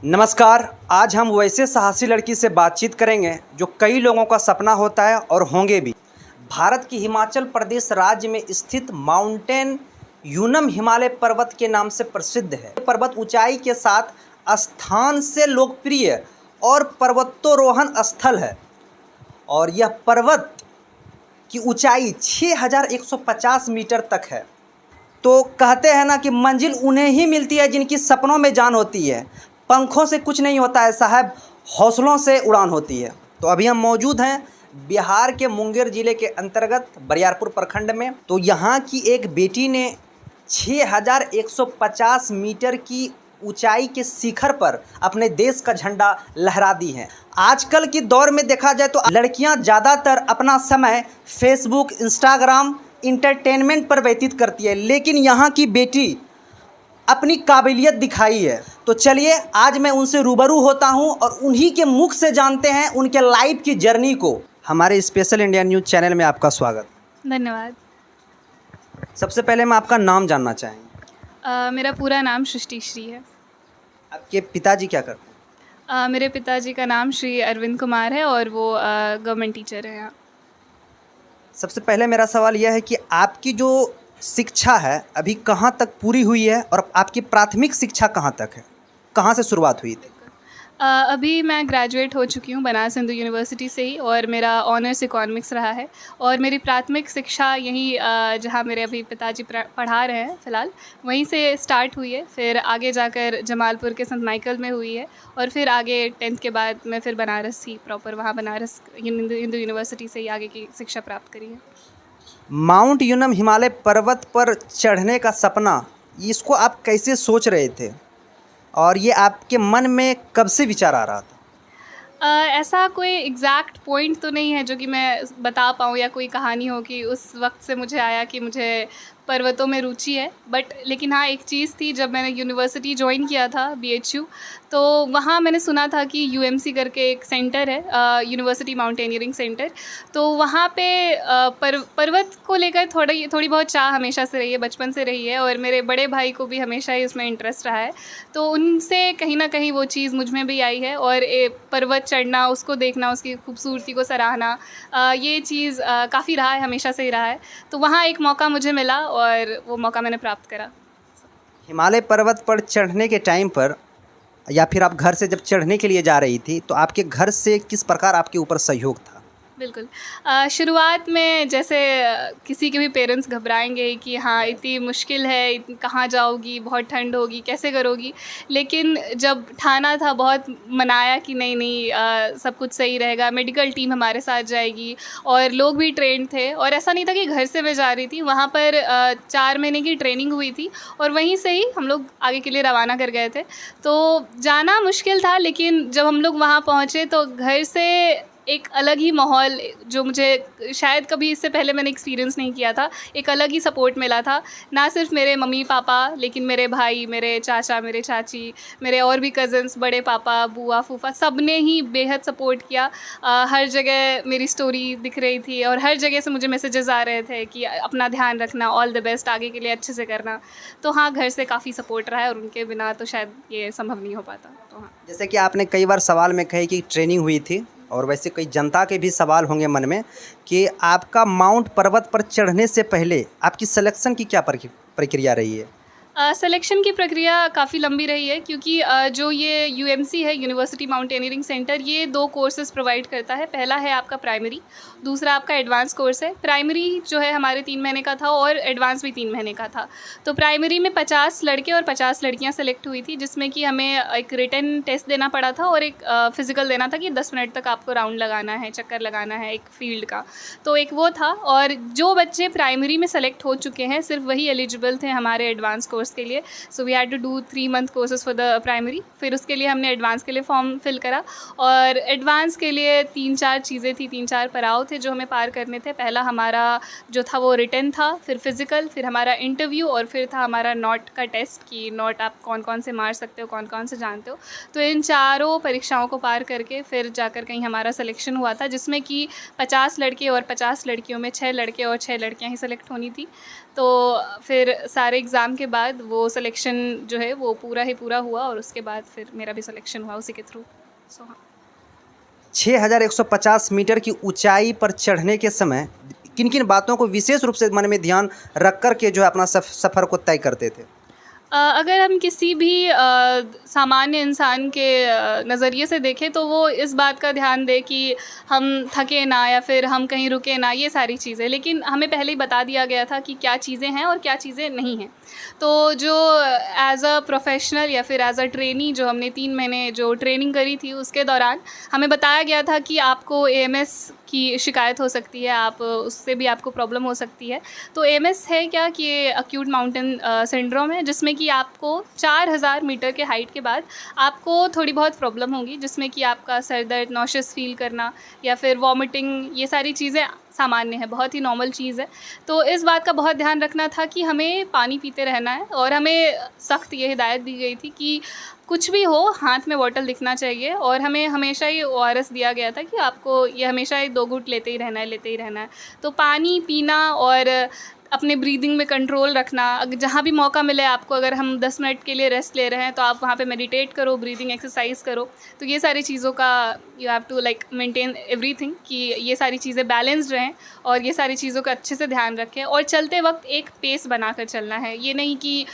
नमस्कार। आज हम वैसे साहसी लड़की से बातचीत करेंगे जो कई लोगों का सपना होता है और होंगे भी। भारत की हिमाचल प्रदेश राज्य में स्थित माउंटेन यूनम हिमालय पर्वत के नाम से प्रसिद्ध है। पर्वत ऊंचाई के साथ स्थान से लोकप्रिय और पर्वतारोहण स्थल है और यह पर्वत की ऊंचाई 6150 मीटर तक है। तो कहते हैं ना कि मंजिल उन्हें ही मिलती है जिनकी सपनों में जान होती है। पंखों से कुछ नहीं होता है साहब, हौसलों से उड़ान होती है। तो अभी हम मौजूद हैं बिहार के मुंगेर ज़िले के अंतर्गत बरियारपुर प्रखंड में। तो यहाँ की एक बेटी ने 6150 मीटर की ऊंचाई के शिखर पर अपने देश का झंडा लहरा दी है। आजकल की दौर में देखा जाए तो लड़कियाँ ज़्यादातर अपना समय फेसबुक, इंस्टाग्राम, इंटरटेनमेंट पर व्यतीत करती है, लेकिन यहाँ की बेटी अपनी काबिलियत दिखाई है। तो चलिए आज मैं उनसे रूबरू होता हूं और उन्हीं के मुख से जानते हैं उनके लाइफ की जर्नी को। हमारे स्पेशल इंडिया न्यूज़ चैनल में आपका स्वागत। धन्यवाद। सबसे पहले मैं आपका नाम जानना चाहेंगे। मेरा पूरा नाम सृष्टि श्री है। आपके पिताजी क्या करते हैं? मेरे पिताजी का नाम श्री अरविंद कुमार है और वो गवर्नमेंट टीचर है यहाँ। सबसे पहले मेरा सवाल यह है कि आपकी जो शिक्षा है अभी कहाँ तक पूरी हुई है और आपकी प्राथमिक शिक्षा कहाँ तक है, कहाँ से शुरुआत हुई थी? अभी मैं ग्रेजुएट हो चुकी हूँ बनारस हिंदू यूनिवर्सिटी से ही और मेरा ऑनर्स इकोनॉमिक्स रहा है। और मेरी प्राथमिक शिक्षा यहीं जहाँ मेरे अभी पिताजी पढ़ा रहे हैं फ़िलहाल, वहीं से स्टार्ट हुई है। फिर आगे जाकर जमालपुर के संत माइकल में हुई है और फिर आगे 10th के बाद मैं फिर बनारस ही प्रॉपर वहाँ बनारस हिंदू यूनिवर्सिटी से ही आगे की शिक्षा प्राप्त करी है। माउंट यूनम हिमालय पर्वत पर चढ़ने का सपना, इसको आप कैसे सोच रहे थे और ये आपके मन में कब से विचार आ रहा था? ऐसा कोई एग्जैक्ट पॉइंट तो नहीं है जो कि मैं बता पाऊँ या कोई कहानी हो कि उस वक्त से मुझे आया कि मुझे पर्वतों में रुचि है। बट लेकिन हाँ, एक चीज़ थी, जब मैंने यूनिवर्सिटी ज्वाइन किया था BHU, तो वहाँ मैंने सुना था कि UMC करके एक सेंटर है, यूनिवर्सिटी माउंटेनियरिंग सेंटर। तो वहाँ पे पर्वत को लेकर थोड़ी बहुत चाह हमेशा से रही है, बचपन से रही है। और मेरे बड़े भाई को भी हमेशा ही उसमें इंटरेस्ट रहा है, तो उनसे कहीं ना कहीं वो चीज़ मुझ में भी आई है। और पर्वत चढ़ना, उसको देखना, उसकी खूबसूरती को सराहना, ये चीज़ काफ़ी रहा है, हमेशा से ही रहा है। तो वहाँ एक मौका मुझे मिला और वो मौका मैंने प्राप्त करा। हिमालय पर्वत पर चढ़ने के टाइम पर या फिर आप घर से जब चढ़ने के लिए जा रही थी तो आपके घर से किस प्रकार आपके ऊपर सहयोग था? बिल्कुल। शुरुआत में जैसे किसी के भी पेरेंट्स घबराएंगे कि हाँ, इतनी मुश्किल है, कहाँ जाओगी, बहुत ठंड होगी, कैसे करोगी। लेकिन जब ठाना था, बहुत मनाया कि नहीं नहीं, सब कुछ सही रहेगा, मेडिकल टीम हमारे साथ जाएगी और लोग भी ट्रेंड थे। और ऐसा नहीं था कि घर से मैं जा रही थी, वहाँ पर 4 महीने की ट्रेनिंग हुई थी और वहीं से ही हम लोग आगे के लिए रवाना कर गए थे। तो जाना मुश्किल था, लेकिन जब हम लोग वहाँ पहुँचे तो घर से एक अलग ही माहौल, जो मुझे शायद कभी इससे पहले मैंने एक्सपीरियंस नहीं किया था, एक अलग ही सपोर्ट मिला था। ना सिर्फ मेरे मम्मी पापा, लेकिन मेरे भाई, मेरे चाचा, मेरे चाची, मेरे और भी कज़न्स, बड़े पापा, बुआ, फूफा, सब ने ही बेहद सपोर्ट किया। हर जगह मेरी स्टोरी दिख रही थी और हर जगह से मुझे मैसेजेस आ रहे थे कि अपना ध्यान रखना, ऑल द बेस्ट, आगे के लिए अच्छे से करना। तो हाँ, घर से काफ़ी सपोर्ट रहा है और उनके बिना तो शायद ये संभव नहीं हो पाता। तो हाँ, जैसे कि आपने कई बार सवाल में कहे कि ट्रेनिंग हुई थी और वैसे कई जनता के भी सवाल होंगे मन में कि आपका माउंट पर्वत पर चढ़ने से पहले आपकी सिलेक्शन की क्या प्रक्रिया रही है? सिलेक्शन की प्रक्रिया काफ़ी लंबी रही है, क्योंकि जो ये UMC है, यूनिवर्सिटी माउंटेनियरिंग सेंटर, ये 2 कोर्सेज़ प्रोवाइड करता है। पहला है आपका प्राइमरी, दूसरा आपका एडवांस कोर्स है। प्राइमरी जो है हमारे 3 महीने का था और एडवांस भी 3 महीने का था। तो प्राइमरी में 50 लड़के और 50 लड़कियां सेलेक्ट हुई थी, जिसमें कि हमें एक रिटन टेस्ट देना पड़ा था और एक फिज़िकल देना था कि 10 मिनट तक आपको राउंड लगाना है, चक्कर लगाना है एक फील्ड का। तो एक वो था। और जो बच्चे प्राइमरी में सेलेक्ट हो चुके हैं, सिर्फ वही एलिजिबल थे हमारे एडवांस कोर्स के लिए। So we had to do 3 month courses for the primary. फिर उसके लिए हमने एडवांस के लिए फॉर्म फिल करा और एडवांस के लिए 3-4 चीज़ें थी, 3-4 पड़ाव थे जो हमें पार करने थे। पहला हमारा जो था वो रिटन था, फिर फिज़िकल, फिर हमारा इंटरव्यू और फिर था हमारा नॉट का टेस्ट कि नॉट आप कौन कौन से मार सकते हो, कौन कौन से जानते हो। तो इन चारों परीक्षाओं को पार करके फिर जाकर कहीं हमारा सिलेक्शन हुआ था, जिसमें कि 50 लड़के और 50 लड़कियों में 6 लड़के और 6 लड़कियाँ ही सेलेक्ट होनी थी। तो फिर सारे एग्ज़ाम के बाद बाद वो सिलेक्शन जो है वो पूरा ही पूरा हुआ और उसके बाद फिर मेरा भी सिलेक्शन हुआ उसी के थ्रू। सो हाँ। 6150 मीटर की ऊंचाई पर चढ़ने के समय किन किन बातों को विशेष रूप से मन में ध्यान रख कर के जो है अपना सफ़र को तय करते थे? अगर हम किसी भी सामान्य इंसान के नज़रिए से देखें तो वो इस बात का ध्यान दे कि हम थके ना या फिर हम कहीं रुके ना, ये सारी चीज़ें। लेकिन हमें पहले ही बता दिया गया था कि क्या चीज़ें हैं और क्या चीज़ें नहीं हैं। तो जो एज़ अ प्रोफेशनल या फिर एज़ अ ट्रेनी जो हमने 3 महीने जो ट्रेनिंग करी थी उसके दौरान हमें बताया गया था कि आपको एएमएस की शिकायत हो सकती है, आप उससे भी आपको प्रॉब्लम हो सकती है। तो एएमएस है क्या कि एक्यूट माउंटेन सिंड्रोम है, जिसमें कि आपको 4000 मीटर के हाइट के बाद आपको थोड़ी बहुत प्रॉब्लम होगी, जिसमें कि आपका सर दर्द, नॉशियस फील करना या फिर वॉमिटिंग, ये सारी चीज़ें सामान्य है, बहुत ही नॉर्मल चीज़ है। तो इस बात का बहुत ध्यान रखना था कि हमें पानी पीते रहना है और हमें सख्त ये हिदायत दी गई थी कि कुछ भी हो हाथ में बॉटल दिखना चाहिए और हमें हमेशा ये ओआरएस दिया गया था कि आपको ये हमेशा ये 2 घूंट लेते ही रहना है, लेते ही रहना है। तो पानी पीना और अपने ब्रीदिंग में कंट्रोल रखना, अगर जहाँ भी मौका मिले आपको, अगर हम 10 मिनट के लिए रेस्ट ले रहे हैं तो आप वहाँ पे मेडिटेट करो, ब्रीदिंग एक्सरसाइज करो। तो ये सारी चीज़ों का you have to like maintain everything कि ये सारी चीज़ें बैलेंस्ड रहें और ये सारी चीज़ों का अच्छे से ध्यान रखें। और चलते वक्त एक पेस बनाकर चलना है, ये नहीं कि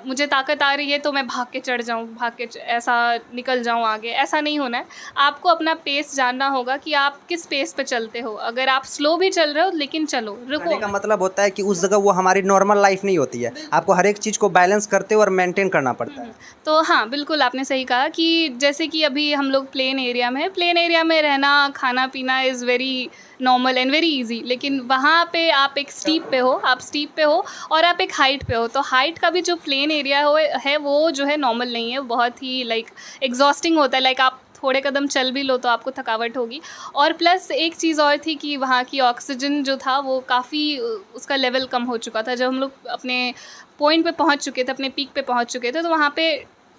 मुझे ताकत आ रही है तो मैं भाग के चढ़ जाऊँ, भाग के ऐसा निकल जाऊँ आगे, ऐसा नहीं होना है। आपको अपना पेस जानना होगा कि आप किस पेस पे चलते हो। अगर आप स्लो भी चल रहे हो लेकिन चलो, रुको। कहने का मतलब होता है कि उस जगह वो हमारी नॉर्मल लाइफ नहीं होती है, आपको हर एक चीज़ को बैलेंस करते और मेंटेन करना पड़ता है। तो हाँ, बिल्कुल आपने सही कहा कि जैसे कि अभी हम लोग प्लेन एरिया में हैं, प्लेन एरिया में रहना, खाना पीना is very normal and very easy. लेकिन वहाँ पे आप एक स्टीप पे हो, आप स्टीप पे हो और आप एक हाइट पे हो। तो हाइट का भी जो प्लेन एरिया है वो जो है नॉर्मल नहीं है, बहुत ही लाइक एग्जॉस्टिंग होता है। लाइक आप थोड़े कदम चल भी लो तो आपको थकावट होगी। और प्लस एक चीज़ और थी कि वहाँ की ऑक्सीजन जो था वो काफ़ी उसका लेवल कम हो चुका था। जब हम लोग अपने पॉइंट पे पहुँच चुके थे, अपने पीक पे पहुँच चुके थे, तो वहाँ पे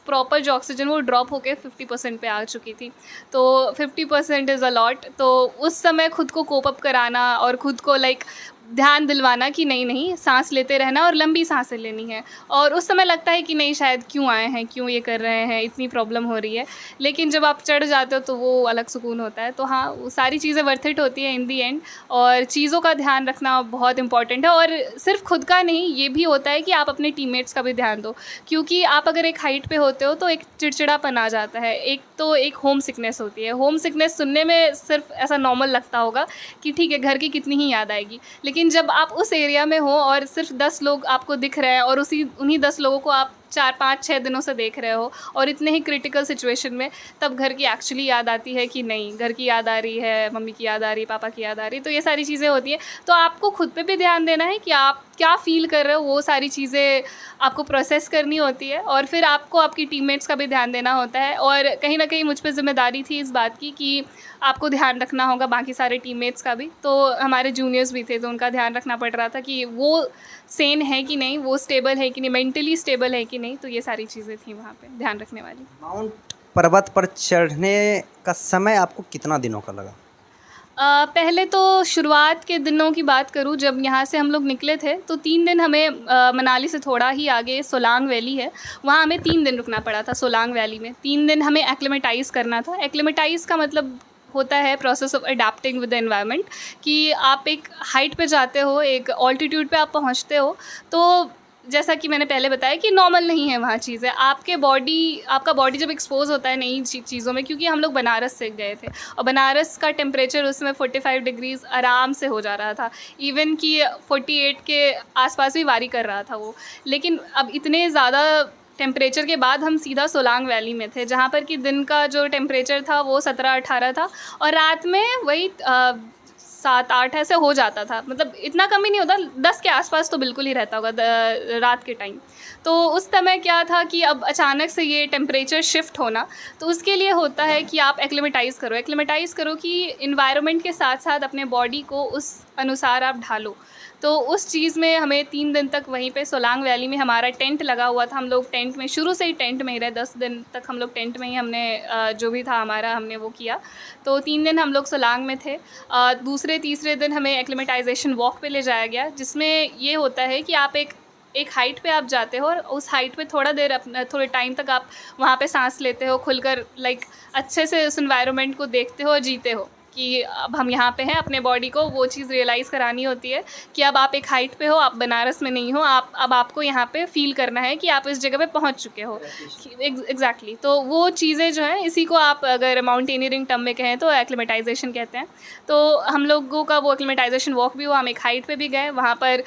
प्रॉपर जो ऑक्सीजन वो ड्रॉप होके 50% पे आ चुकी थी। तो 50% इज़ अ लॉट। तो उस समय खुद को कोप अप कराना और खुद को लाइक ध्यान दिलवाना कि नहीं नहीं, सांस लेते रहना और लंबी सांसें लेनी है। और उस समय लगता है कि नहीं, शायद क्यों आए हैं, क्यों ये कर रहे हैं, इतनी प्रॉब्लम हो रही है। लेकिन जब आप चढ़ जाते हो तो वो अलग सुकून होता है। तो हाँ, वो सारी चीज़ें वर्थ इट होती हैं इन दी एंड। और चीज़ों का ध्यान रखना बहुत इंपॉर्टेंट है। और सिर्फ खुद का नहीं, ये भी होता है कि आप अपने टीममेट्स का भी ध्यान दो, क्योंकि आप अगर एक हाइट पे होते हो तो एक चिड़चिड़ापन आ जाता है। एक तो एक होम सिकनेस होती है। होम सिकनेस सुनने में सिर्फ ऐसा नॉर्मल लगता होगा कि ठीक है, घर की कितनी ही याद आएगी। लेकिन जब आप उस एरिया में हो और सिर्फ 10 लोग आपको दिख रहे हैं और उन्हीं 10 लोगों को आप 4, 5, 6 दिनों से देख रहे हो और इतने ही क्रिटिकल सिचुएशन में, तब घर की एक्चुअली याद आती है कि नहीं, घर की याद आ रही है, मम्मी की याद आ रही है, पापा की याद आ रही है। तो ये सारी चीज़ें होती हैं। तो आपको खुद पे भी ध्यान देना है कि आप क्या फ़ील कर रहे हो, वो सारी चीज़ें आपको प्रोसेस करनी होती है। और फिर आपको आपकी टीममेट्स का भी ध्यान देना होता है। और कहीं ना कहीं मुझ पर ज़िम्मेदारी थी इस बात की कि आपको ध्यान रखना होगा बाकी सारे टीममेट्स का भी। तो हमारे जूनियर्स भी थे तो उनका ध्यान रखना पड़ रहा था कि वो सेन है कि नहीं, वो स्टेबल है कि नहीं, मेंटली स्टेबल है कि नहीं। तो ये सारी चीज़ें थी वहाँ पे ध्यान रखने वाली। माउंट पर्वत पर चढ़ने का समय आपको कितना दिनों का लगा? पहले तो शुरुआत के दिनों की बात करूँ, जब यहाँ से हम लोग निकले थे तो 3 दिन हमें मनाली से थोड़ा ही आगे सोलांग वैली है, वहाँ हमें 3 दिन रुकना पड़ा था। सोलांग वैली में 3 दिन हमें एक्लिमेटाइज़ करना था। एक्लिमेटाइज़ का मतलब होता है process of adapting with the environment, कि आप एक हाइट पे जाते हो, एक ऑल्टीट्यूड पे आप पहुँचते हो। तो जैसा कि मैंने पहले बताया कि नॉर्मल नहीं है वहाँ चीज़ें। आपका बॉडी जब एक्सपोज होता है नई चीज़ों में, क्योंकि हम लोग बनारस से गए थे और बनारस का टेम्परेचर उसमें 45 डिग्रीज़ आराम से हो जा रहा था, इवन कि 48 के आसपास भी वारी कर रहा था वो। लेकिन अब इतने ज़्यादा टेम्परेचर के बाद हम सीधा सोलांग वैली में थे, जहाँ पर कि दिन का जो टेम्परेचर था वो 17-18 था और रात में वही 7-8 ऐसे हो जाता था। मतलब इतना कम ही नहीं होता, 10 के आसपास तो बिल्कुल ही रहता होगा रात के टाइम। तो उस समय क्या था कि अब अचानक से ये टेम्परेचर शिफ्ट होना, तो उसके लिए होता है कि आप एक्लिमेटाइज़ करो कि इन्वायरमेंट के साथ साथ अपने बॉडी को उस अनुसार आप ढालो। तो उस चीज़ में हमें 3 दिन तक वहीं पे सोलांग वैली में हमारा टेंट लगा हुआ था। हम लोग टेंट में शुरू से ही टेंट में ही रहे, 10 दिन तक हम लोग टेंट में ही हमने जो भी था हमारा हमने वो किया। तो 3 दिन हम लोग सोलांग में थे। दूसरे तीसरे दिन हमें एक्लिमेटाइजेशन वॉक पे ले जाया गया, जिसमें ये होता है कि आप एक एक हाइट पे आप जाते हो और उस हाइट पे थोड़ा देर अपना थोड़े टाइम तक आप वहाँ पे सांस लेते हो खुलकर, लाइक अच्छे से उस एनवायरनमेंट को देखते हो और जीते हो कि अब हम यहाँ पे हैं। अपने बॉडी को वो चीज़ रियलाइज़ करानी होती है कि अब आप एक हाइट पे हो, आप बनारस में नहीं हो, अब आपको यहाँ पे फील करना है कि आप इस जगह पे पहुँच चुके हो। एग्जैक्टली तो वो चीज़ें जो हैं, इसी को आप अगर माउंटेनियरिंग टर्म में कहें तो एक्लिमेटाइजेशन कहते हैं। तो हम लोगों का वो एक्लिमेटाइजेशन वॉक भी हुआ, हम एक हाइट पे भी गए, वहाँ पर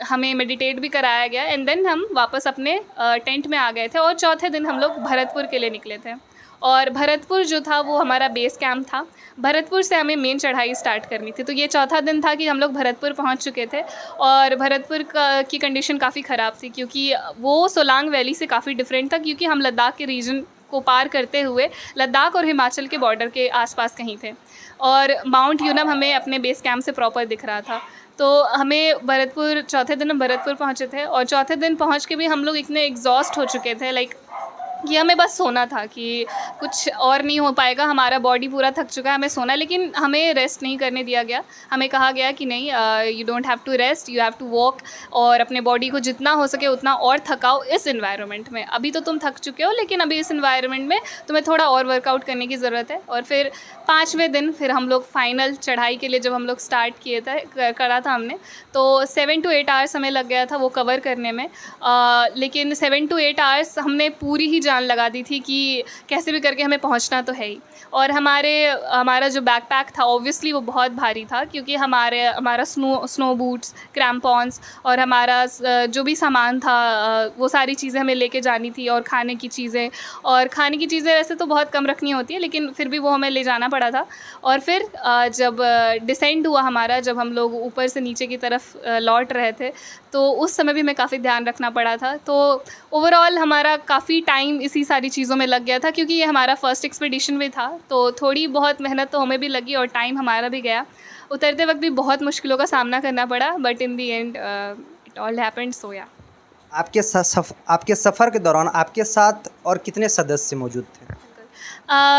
हमें मेडिटेट भी कराया गया एंड देन हम वापस अपने टेंट में आ गए थे और चौथे दिन हम लोग भरतपुर के लिए निकले थे। और भरतपुर जो था वो हमारा बेस कैंप था। भरतपुर से हमें मेन चढ़ाई स्टार्ट करनी थी। तो ये चौथा दिन था कि हम लोग भरतपुर पहुंच चुके थे और भरतपुर की कंडीशन काफ़ी ख़राब थी क्योंकि वो सोलांग वैली से काफ़ी डिफरेंट था, क्योंकि हम लद्दाख के रीजन को पार करते हुए लद्दाख और हिमाचल के बॉर्डर के आसपास कहीं थे और माउंट यूनम हमें अपने बेस कैंप से प्रॉपर दिख रहा था। तो हमें भरतपुर, चौथे दिन हम भरतपुर पहुँचे थे और चौथे दिन पहुँच के भी हम लोग इतने एग्जॉस्ट हो चुके थे लाइक कि हमें बस सोना था, कि कुछ और नहीं हो पाएगा, हमारा बॉडी पूरा थक चुका है, हमें सोना। लेकिन हमें रेस्ट नहीं करने दिया गया। हमें कहा गया कि नहीं, you don't have to rest, you have to walk और अपने बॉडी को जितना हो सके उतना और थकाओ इस इन्वायरमेंट में। अभी तो तुम थक चुके हो लेकिन अभी इस इन्वायरमेंट में तुम्हें थोड़ा और वर्कआउट करने की ज़रूरत है। और फिर 5वें दिन फिर हम लोग फाइनल चढ़ाई के लिए जब हम लोग स्टार्ट किए थे, करा था हमने, तो 7 to 8 आवर्स हमें लग गया था वो कवर करने में। लेकिन 7 to 8 आवर्स हमने पूरी ही जान लगा दी थी कि कैसे भी करके हमें पहुंचना तो है ही। और हमारा जो बैकपैक था ऑब्वियसली वो बहुत भारी था, क्योंकि हमारा स्नो बूट्स, क्रैम्पॉन्स और हमारा जो भी सामान था वो सारी चीज़ें हमें लेके जानी थी। और खाने की चीज़ें वैसे तो बहुत कम रखनी होती है लेकिन फिर भी वो हमें ले जाना पड़ा था। और फिर जब डिसेंड हुआ हमारा, जब हम लोग ऊपर से नीचे की तरफ लौट रहे थे, तो उस समय भी हमें काफ़ी ध्यान रखना पड़ा था। तो ओवरऑल हमारा काफ़ी टाइम इसी सारी चीज़ों में लग गया था, क्योंकि ये हमारा फर्स्ट एक्सपीडिशन भी था, तो थोड़ी बहुत मेहनत तो हमें भी लगी और टाइम हमारा भी गया। उतरते वक्त भी बहुत मुश्किलों का सामना करना पड़ा, but in the end it all happened. So या आपके सफ़र के दौरान आपके साथ और कितने सदस्य मौजूद थे?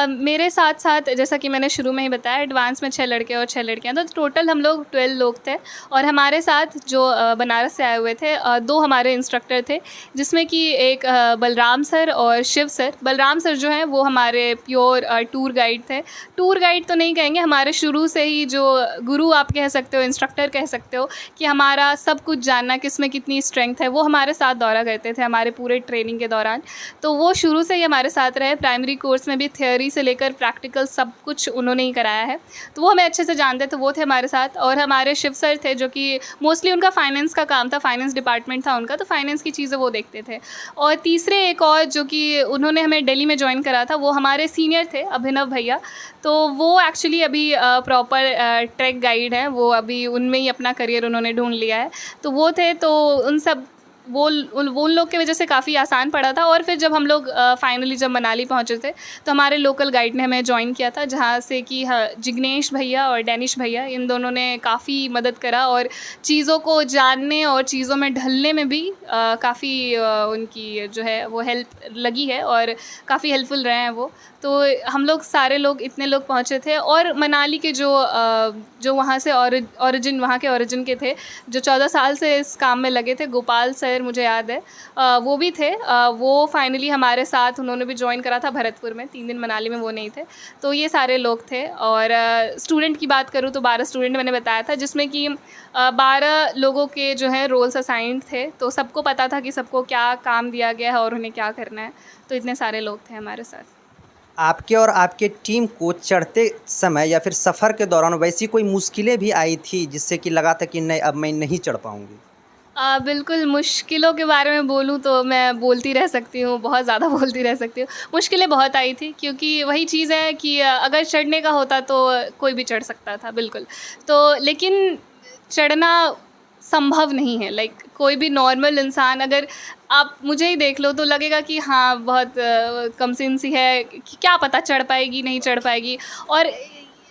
मेरे साथ साथ जैसा कि मैंने शुरू में ही बताया, एडवांस में 6 लड़के और 6 लड़कियां, तो टोटल हम लोग 12 लोग थे। और हमारे साथ जो बनारस से आए हुए थे 2 हमारे इंस्ट्रक्टर थे, जिसमें कि एक बलराम सर और शिव सर। बलराम सर जो हैं वो हमारे प्योर टूर गाइड थे। टूर गाइड तो नहीं कहेंगे, हमारे शुरू से ही जो गुरु आप कह सकते हो, इंस्ट्रक्टर कह सकते हो, कि हमारा सब कुछ जानना, किस में कितनी स्ट्रेंथ है, वो हमारे साथ दौरा करते थे हमारे पूरे ट्रेनिंग के दौरान। तो वो शुरू से ही हमारे साथ रहे। प्राइमरी कोर्स में भी थियोरी से लेकर प्रैक्टिकल सब कुछ उन्होंने ही कराया है, तो वो हमें अच्छे से जानते थे, वो थे हमारे साथ। और हमारे शिव सर थे, जो कि मोस्टली उनका फाइनेंस का काम था, फाइनेंस डिपार्टमेंट था उनका, तो फाइनेंस की चीज़ें वो देखते थे। और तीसरे एक और जो कि उन्होंने हमें दिल्ली में ज्वाइन करा था, वो हमारे सीनियर थे, अभिनव भैया। तो वो एक्चुअली अभी प्रॉपर ट्रैक गाइड हैं, वो अभी उनमें ही अपना करियर उन्होंने ढूंढ लिया है। तो वो थे, तो उन सब वो उन लोग की वजह से काफ़ी आसान पड़ा था। और फिर जब हम लोग फाइनली जब मनाली पहुँचे थे, तो हमारे लोकल गाइड ने हमें ज्वाइन किया था, जहाँ से कि जिग्नेश भैया और डैनिश भैया, इन दोनों ने काफ़ी मदद करा और चीज़ों को जानने और चीज़ों में ढलने में भी काफ़ी उनकी जो है वो हेल्प लगी है और काफ़ी हेल्पफुल रहे हैं वो। तो हम लोग सारे लोग इतने लोग पहुँचे थे। और मनाली के जो वहाँ से वहाँ के ओरिजिन के थे, जो 14 साल से इस काम में लगे थे, गोपाल सर मुझे याद है, वो भी थे। वो फाइनली हमारे साथ, उन्होंने भी ज्वाइन करा था भरतपुर में, 3 दिन मनाली में वो नहीं थे। तो ये सारे लोग थे। और स्टूडेंट की बात करूँ तो 12 स्टूडेंट मैंने बताया था, जिसमें कि 12 लोगों के जो है रोल्स असाइंड थे, तो सबको पता था कि सबको क्या काम दिया गया है और उन्हें क्या करना है। तो इतने सारे लोग थे हमारे साथ। आपके और आपके टीम को चढ़ते समय या फिर सफ़र के दौरान वैसी कोई मुश्किलें भी आई थी जिससे कि लगा था कि नहीं, अब मैं नहीं चढ़ पाऊँगी? बिल्कुल, मुश्किलों के बारे में बोलूँ तो मैं बोलती रह सकती हूँ, बहुत ज़्यादा बोलती रह सकती हूँ। मुश्किलें बहुत आई थी, क्योंकि वही चीज़ है कि अगर चढ़ने का होता तो कोई भी चढ़ सकता था, बिल्कुल। तो लेकिन चढ़ना संभव नहीं है, लाइक कोई भी नॉर्मल इंसान, अगर आप मुझे ही देख लो तो लगेगा कि हाँ बहुत कमसिन सी है, कि क्या पता चढ़ पाएगी नहीं चढ़ पाएगी। और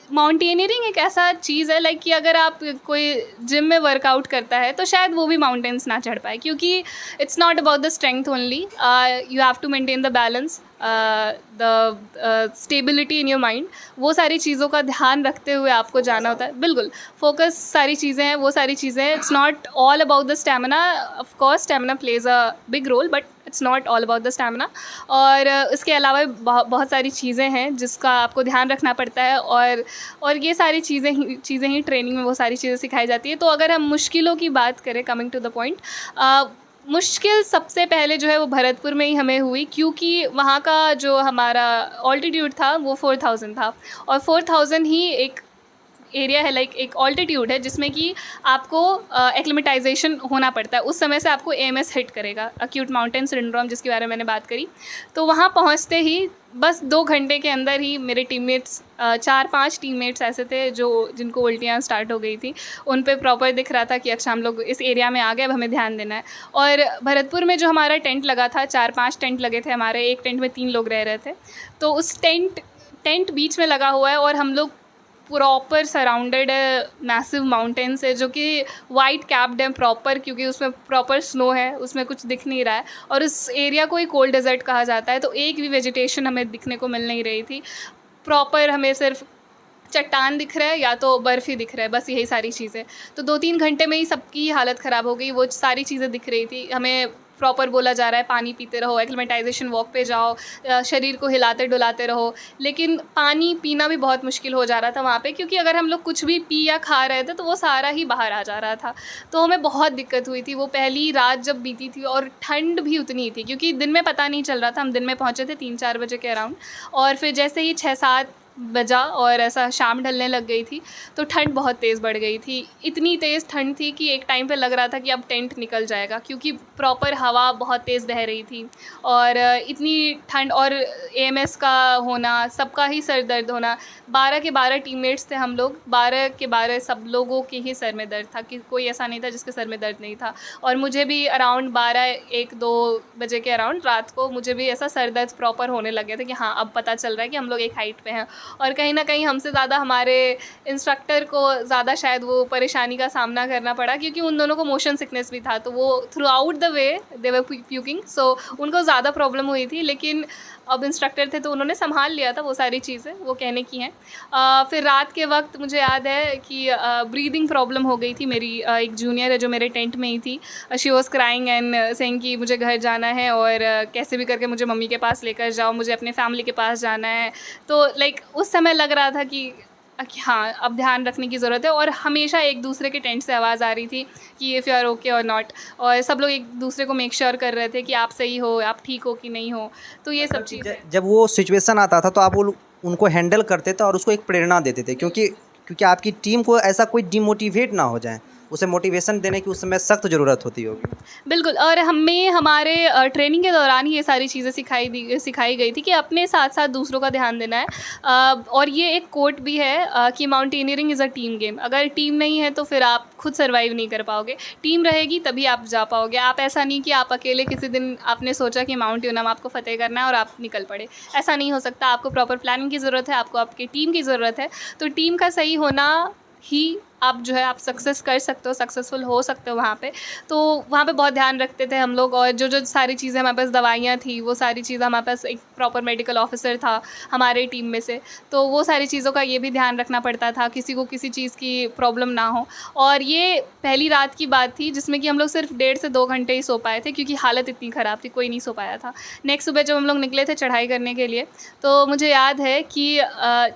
माउंटेनियरिंग एक ऐसा चीज़ है लाइक कि अगर आप कोई जिम में वर्कआउट करता है तो शायद वो भी माउंटेन्स ना चढ़ पाए, क्योंकि it's not about the strength only, you have to maintain the balance, the stability in your mind. वो सारी चीज़ों का ध्यान रखते हुए आपको जाना होता है। बिल्कुल फोकस सारी चीज़ें हैं, वो सारी चीज़ें हैं। It's not all about the stamina, of course stamina plays a big role, but it's not all about the stamina. और इसके अलावा बहुत सारी चीज़ें हैं जिसका आपको ध्यान रखना पड़ता है, और ये सारी चीज़ें ही ट्रेनिंग में वो सारी चीज़ें सिखाई जाती है। तो अगर हम मुश्किलों की बात करें, कमिंग टू द पॉइंट, मुश्किल सबसे पहले जो है वो भरतपुर में ही हमें हुई, क्योंकि वहाँ का जो हमारा ऑल्टीट्यूड था वो 4000 था, और 4000 ही एक एरिया है, लाइक एक ऑल्टीट्यूड है जिसमें कि आपको एक्लिमेटाइजेशन होना पड़ता है। उस समय से आपको AMS हिट करेगा, एक्यूट माउंटेन सिंड्रोम, जिसके बारे में मैंने बात करी। तो वहाँ पहुँचते ही बस 2 घंटे के अंदर ही मेरे टीममेट्स, 4-5 टीममेट्स ऐसे थे जिनको उल्टियाँ स्टार्ट हो गई थी। उन पे प्रॉपर दिख रहा था कि अच्छा हम लोग इस एरिया में आ गए, अब हमें ध्यान देना है। और भरतपुर में जो हमारा टेंट लगा था, 4-5 टेंट लगे थे हमारे, एक टेंट में 3 लोग रह रहे थे। तो उस टेंट बीच में लगा हुआ है, और हम लोग प्रॉपर सराउंडेड है मैसिव माउंटेन से, जो कि वाइट कैप्ड है प्रॉपर, क्योंकि उसमें प्रॉपर स्नो है, उसमें कुछ दिख नहीं रहा है। और उस एरिया को ही कोल्ड डेजर्ट कहा जाता है, तो एक भी वेजिटेशन हमें दिखने को मिल नहीं रही थी। प्रॉपर हमें सिर्फ चट्टान दिख रहा है या तो बर्फ़ ही दिख रहा है, बस यही सारी चीज़ें। तो 2-3 घंटे में ही सबकी हालत ख़राब हो गई। वो सारी चीज़ें दिख रही थी हमें, प्रॉपर बोला जा रहा है पानी पीते रहो, एक्लिमेटाइजेशन वॉक पे जाओ, शरीर को हिलाते डुलाते रहो, लेकिन पानी पीना भी बहुत मुश्किल हो जा रहा था वहाँ पे, क्योंकि अगर हम लोग कुछ भी पी या खा रहे थे तो वो सारा ही बाहर आ जा रहा था। तो हमें बहुत दिक्कत हुई थी वो पहली रात जब बीती थी, और ठंड भी उतनी ही थी, क्योंकि दिन में पता नहीं चल रहा था। हम दिन में पहुँचे थे 3-4 बजे के अराउंड, और फिर जैसे ही 6-7 बजा और ऐसा शाम ढलने लग गई थी, तो ठंड बहुत तेज़ बढ़ गई थी। इतनी तेज़ ठंड थी कि एक टाइम पे लग रहा था कि अब टेंट निकल जाएगा, क्योंकि प्रॉपर हवा बहुत तेज़ बह रही थी, और इतनी ठंड, और AMS का होना, सबका ही सर दर्द होना। 12 के 12 टीममेट्स थे हम लोग, 12 के 12 सब लोगों के ही सर में दर्द था, कि कोई ऐसा नहीं था जिसके सर में दर्द नहीं था। और मुझे भी अराउंड 12-1-2 बजे के अराउंड रात को मुझे भी ऐसा सर दर्द प्रॉपर होने लग गया था कि हाँ अब पता चल रहा है कि हम लोग एक हाइट पे हैं। और कहीं ना कहीं हमसे ज़्यादा हमारे इंस्ट्रक्टर को ज़्यादा शायद वो परेशानी का सामना करना पड़ा, क्योंकि उन दोनों को मोशन सिकनेस भी था, तो वो through the way they were puking, so उनको ज़्यादा प्रॉब्लम हुई थी। लेकिन अब इंस्ट्रक्टर थे तो उन्होंने संभाल लिया था वो सारी चीज़ें, वो कहने की हैं। फिर रात के वक्त मुझे याद है कि ब्रीदिंग प्रॉब्लम हो गई थी मेरी। एक जूनियर है जो मेरे टेंट में ही थी, she was crying and saying कि मुझे घर जाना है, और कैसे भी करके मुझे मम्मी के पास लेकर जाओ, मुझे अपने फैमिली के पास जाना है। तो लाइक उस समय लग रहा था कि हाँ अब ध्यान रखने की ज़रूरत है। और हमेशा एक दूसरे के टेंट से आवाज़ आ रही थी कि इफ़ यू आर ओके और नॉट, और सब लोग एक दूसरे को मेक श्योर कर रहे थे कि आप सही हो, आप ठीक हो कि नहीं हो। तो ये सब चीज़ें, जब वो सिचुएशन आता था तो आप उनको हैंडल करते थे और उसको एक प्रेरणा देते थे, क्योंकि आपकी टीम को ऐसा कोई डिमोटिवेट ना हो जाए, उसे मोटिवेशन देने की उस समय सख्त ज़रूरत होती होगी। बिल्कुल, और हमें हमारे ट्रेनिंग के दौरान ही ये सारी चीज़ें सिखाई गई थी कि अपने साथ साथ दूसरों का ध्यान देना है। और ये एक कोट भी है कि mountaineering is a team game. अगर टीम नहीं है तो फिर आप खुद सर्वाइव नहीं कर पाओगे, टीम रहेगी तभी आप जा पाओगे। आप ऐसा नहीं कि आप अकेले किसी दिन आपने सोचा कि माउंट यूनम आपको फतेह करना है और आप निकल पड़े, ऐसा नहीं हो सकता। आपको प्रॉपर प्लानिंग की ज़रूरत है, आपको आपकी टीम की ज़रूरत है। तो टीम का सही होना ही आप जो है आप सक्सेस कर सकते हो, सक्सेसफुल हो सकते हो वहाँ पे। तो वहाँ पे बहुत ध्यान रखते थे हम लोग, और जो सारी चीज़ें हमारे पास, दवाइयाँ थी, वो सारी चीज़ें हमारे पास, एक प्रॉपर मेडिकल ऑफिसर था हमारे टीम में से, तो वो सारी चीज़ों का ये भी ध्यान रखना पड़ता था, किसी को किसी चीज़ की प्रॉब्लम ना हो। और ये पहली रात की बात थी जिसमें कि हम लोग सिर्फ 1.5 से 2 घंटे ही सो पाए थे, क्योंकि हालत इतनी ख़राब थी, कोई नहीं सो पाया था। नेक्स्ट सुबह जब हम लोग निकले थे चढ़ाई करने के लिए, तो मुझे याद है कि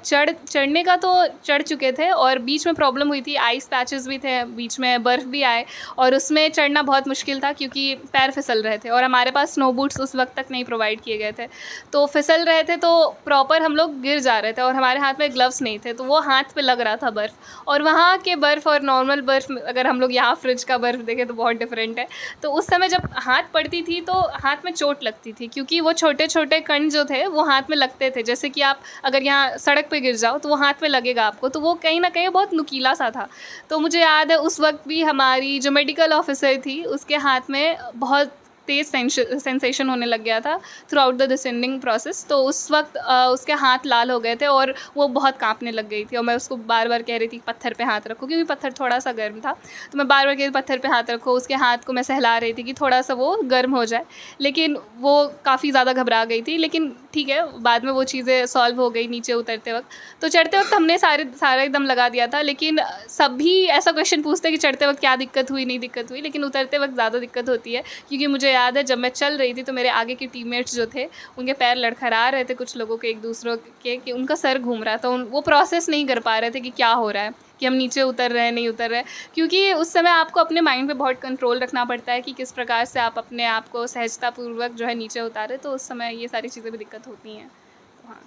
चढ़ने का तो चढ़ चुके थे, और बीच में प्रॉब्लम हुई थी, आइस पैचेस भी थे, बीच में बर्फ़ भी आए, और उसमें चढ़ना बहुत मुश्किल था क्योंकि पैर फिसल रहे थे, और हमारे पास स्नो बूट्स उस वक्त तक नहीं प्रोवाइड किए गए थे, तो फिसल रहे थे, तो प्रॉपर हम लोग गिर जा रहे थे, और हमारे हाथ में ग्लव्स नहीं थे, तो वो हाथ पे लग रहा था बर्फ़। और वहाँ के बर्फ़ और नॉर्मल बर्फ़, अगर हम लोग यहाँ फ्रिज का बर्फ़ देखें तो बहुत डिफरेंट है। तो उस समय जब हाथ पड़ती थी तो हाथ में चोट लगती थी, क्योंकि वो छोटे छोटे कण जो थे वो हाथ में लगते थे। जैसे कि आप अगर यहाँ सड़क पे गिर जाओ तो वो हाथ में लगेगा आपको, तो वो कहीं ना कहीं बहुत नुकीला सा था। तो मुझे याद है उस वक्त भी हमारी जो मेडिकल ऑफिसर थी उसके हाथ में बहुत तेज़ सेंसेशन होने लग गया था through out the descending process. तो उस वक्त उसके हाथ लाल हो गए थे और वो बहुत कांपने लग गई थी, और मैं उसको बार बार कह रही थी पत्थर पे हाथ रखो, क्योंकि पत्थर थोड़ा सा गर्म था। तो मैं बार बार कह रही पत्थर पे हाथ रखो, उसके हाथ को मैं सहला रही थी कि थोड़ा सा वो गर्म हो जाए, लेकिन वो काफ़ी ज़्यादा घबरा गई थी। लेकिन ठीक है, बाद में वो चीज़ें सॉल्व हो गई नीचे उतरते वक्त। तो चढ़ते वक्त हमने सारा एकदम लगा दिया था, लेकिन सभी ऐसा क्वेश्चन पूछते हैं कि चढ़ते वक्त क्या दिक्कत हुई, नहीं दिक्कत हुई, लेकिन उतरते वक्त ज़्यादा दिक्कत होती है। क्योंकि मुझे याद है जब मैं चल रही थी तो मेरे आगे के टीममेट्स जो थे उनके पैर लड़खड़ा रहे थे, कुछ लोगों के एक दूसरों के, कि उनका सर घूम रहा था, वो प्रोसेस नहीं कर पा रहे थे कि क्या हो रहा है, कि हम नीचे उतर रहे हैं नहीं उतर रहे। क्योंकि उस समय आपको अपने माइंड पे बहुत कंट्रोल रखना पड़ता है कि किस प्रकार से आप अपने आप को सहजतापूर्वक जो है नीचे उतारे, तो उस समय ये सारी चीज़ें भी दिक्कत होती हैं। हाँ,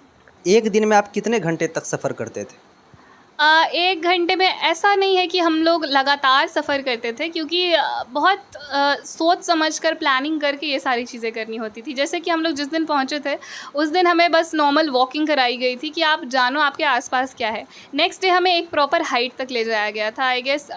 एक दिन में आप कितने घंटे तक सफ़र करते थे? 1 घंटे में ऐसा नहीं है कि हम लोग लगातार सफ़र करते थे, क्योंकि बहुत सोच समझ कर प्लानिंग करके ये सारी चीज़ें करनी होती थी। जैसे कि हम लोग जिस दिन पहुँचे थे उस दिन हमें बस नॉर्मल वॉकिंग कराई गई थी कि आप जानो आपके आसपास क्या है। नेक्स्ट डे हमें एक प्रॉपर हाइट तक ले जाया गया था, आई गेस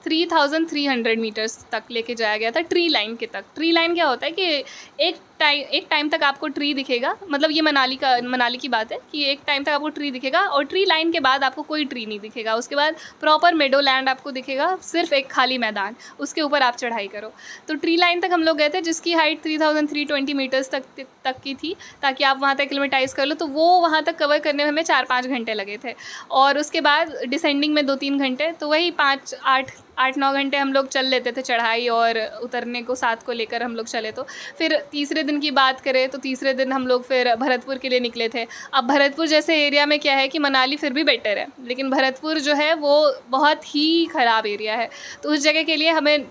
3300 मीटर्स तक लेके जाया गया था, ट्री लाइन के तक। ट्री लाइन क्या होता है कि एक टाइम तक आपको ट्री दिखेगा, मतलब ये मनाली की बात है कि एक टाइम तक आपको ट्री दिखेगा और ट्री लाइन के बाद आपको कोई ट्री नहीं दिखेगा। उसके बाद प्रॉपर मेडो लैंड आपको दिखेगा, सिर्फ एक खाली मैदान, उसके ऊपर आप चढ़ाई करो। तो ट्री लाइन तक हम लोग गए थे जिसकी हाइट 3320 मीटर्स तक की थी, ताकि आप वहाँ तक एक्लेमेटाइज़ कर लो। तो वो वहाँ तक कवर करने में हमें 4-5 घंटे लगे थे, और उसके बाद डिसेंडिंग में 2-3 घंटे, तो वही 8-9 घंटे हम लोग चल लेते थे चढ़ाई, और उतरने को साथ को लेकर हम लोग चले। तो फिर तीसरे दिन की बात करें तो तीसरे दिन हम लोग फिर भरतपुर के लिए निकले थे। अब भरतपुर जैसे एरिया में क्या है कि मनाली फिर भी बेटर है, लेकिन भरतपुर जो है वो बहुत ही ख़राब एरिया है। तो उस जगह के लिए हमें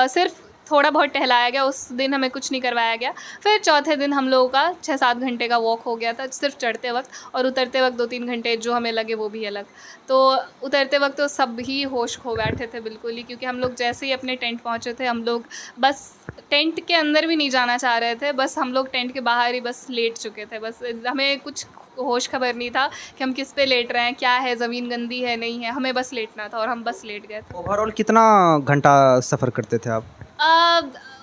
सिर्फ थोड़ा बहुत टहलाया गया, उस दिन हमें कुछ नहीं करवाया गया। फिर चौथे दिन हम लोगों का 6-7 घंटे का वॉक हो गया था सिर्फ चढ़ते वक्त, और उतरते वक्त 2-3 घंटे जो हमें लगे वो भी अलग। तो उतरते वक्त तो सब ही होश खो बैठे थे बिल्कुल ही, क्योंकि हम लोग जैसे ही अपने टेंट पहुँचे थे, हम लोग बस टेंट के अंदर भी नहीं जाना चाह रहे थे, बस हम लोग टेंट के बाहर ही बस लेट चुके थे। बस हमें कुछ होश खबर नहीं था कि हम किस पे लेट रहे हैं, क्या है, ज़मीन गंदी है नहीं है, हमें बस लेटना था और हम बस लेट गए थे। ओवरऑल कितना घंटा सफ़र करते थे आप?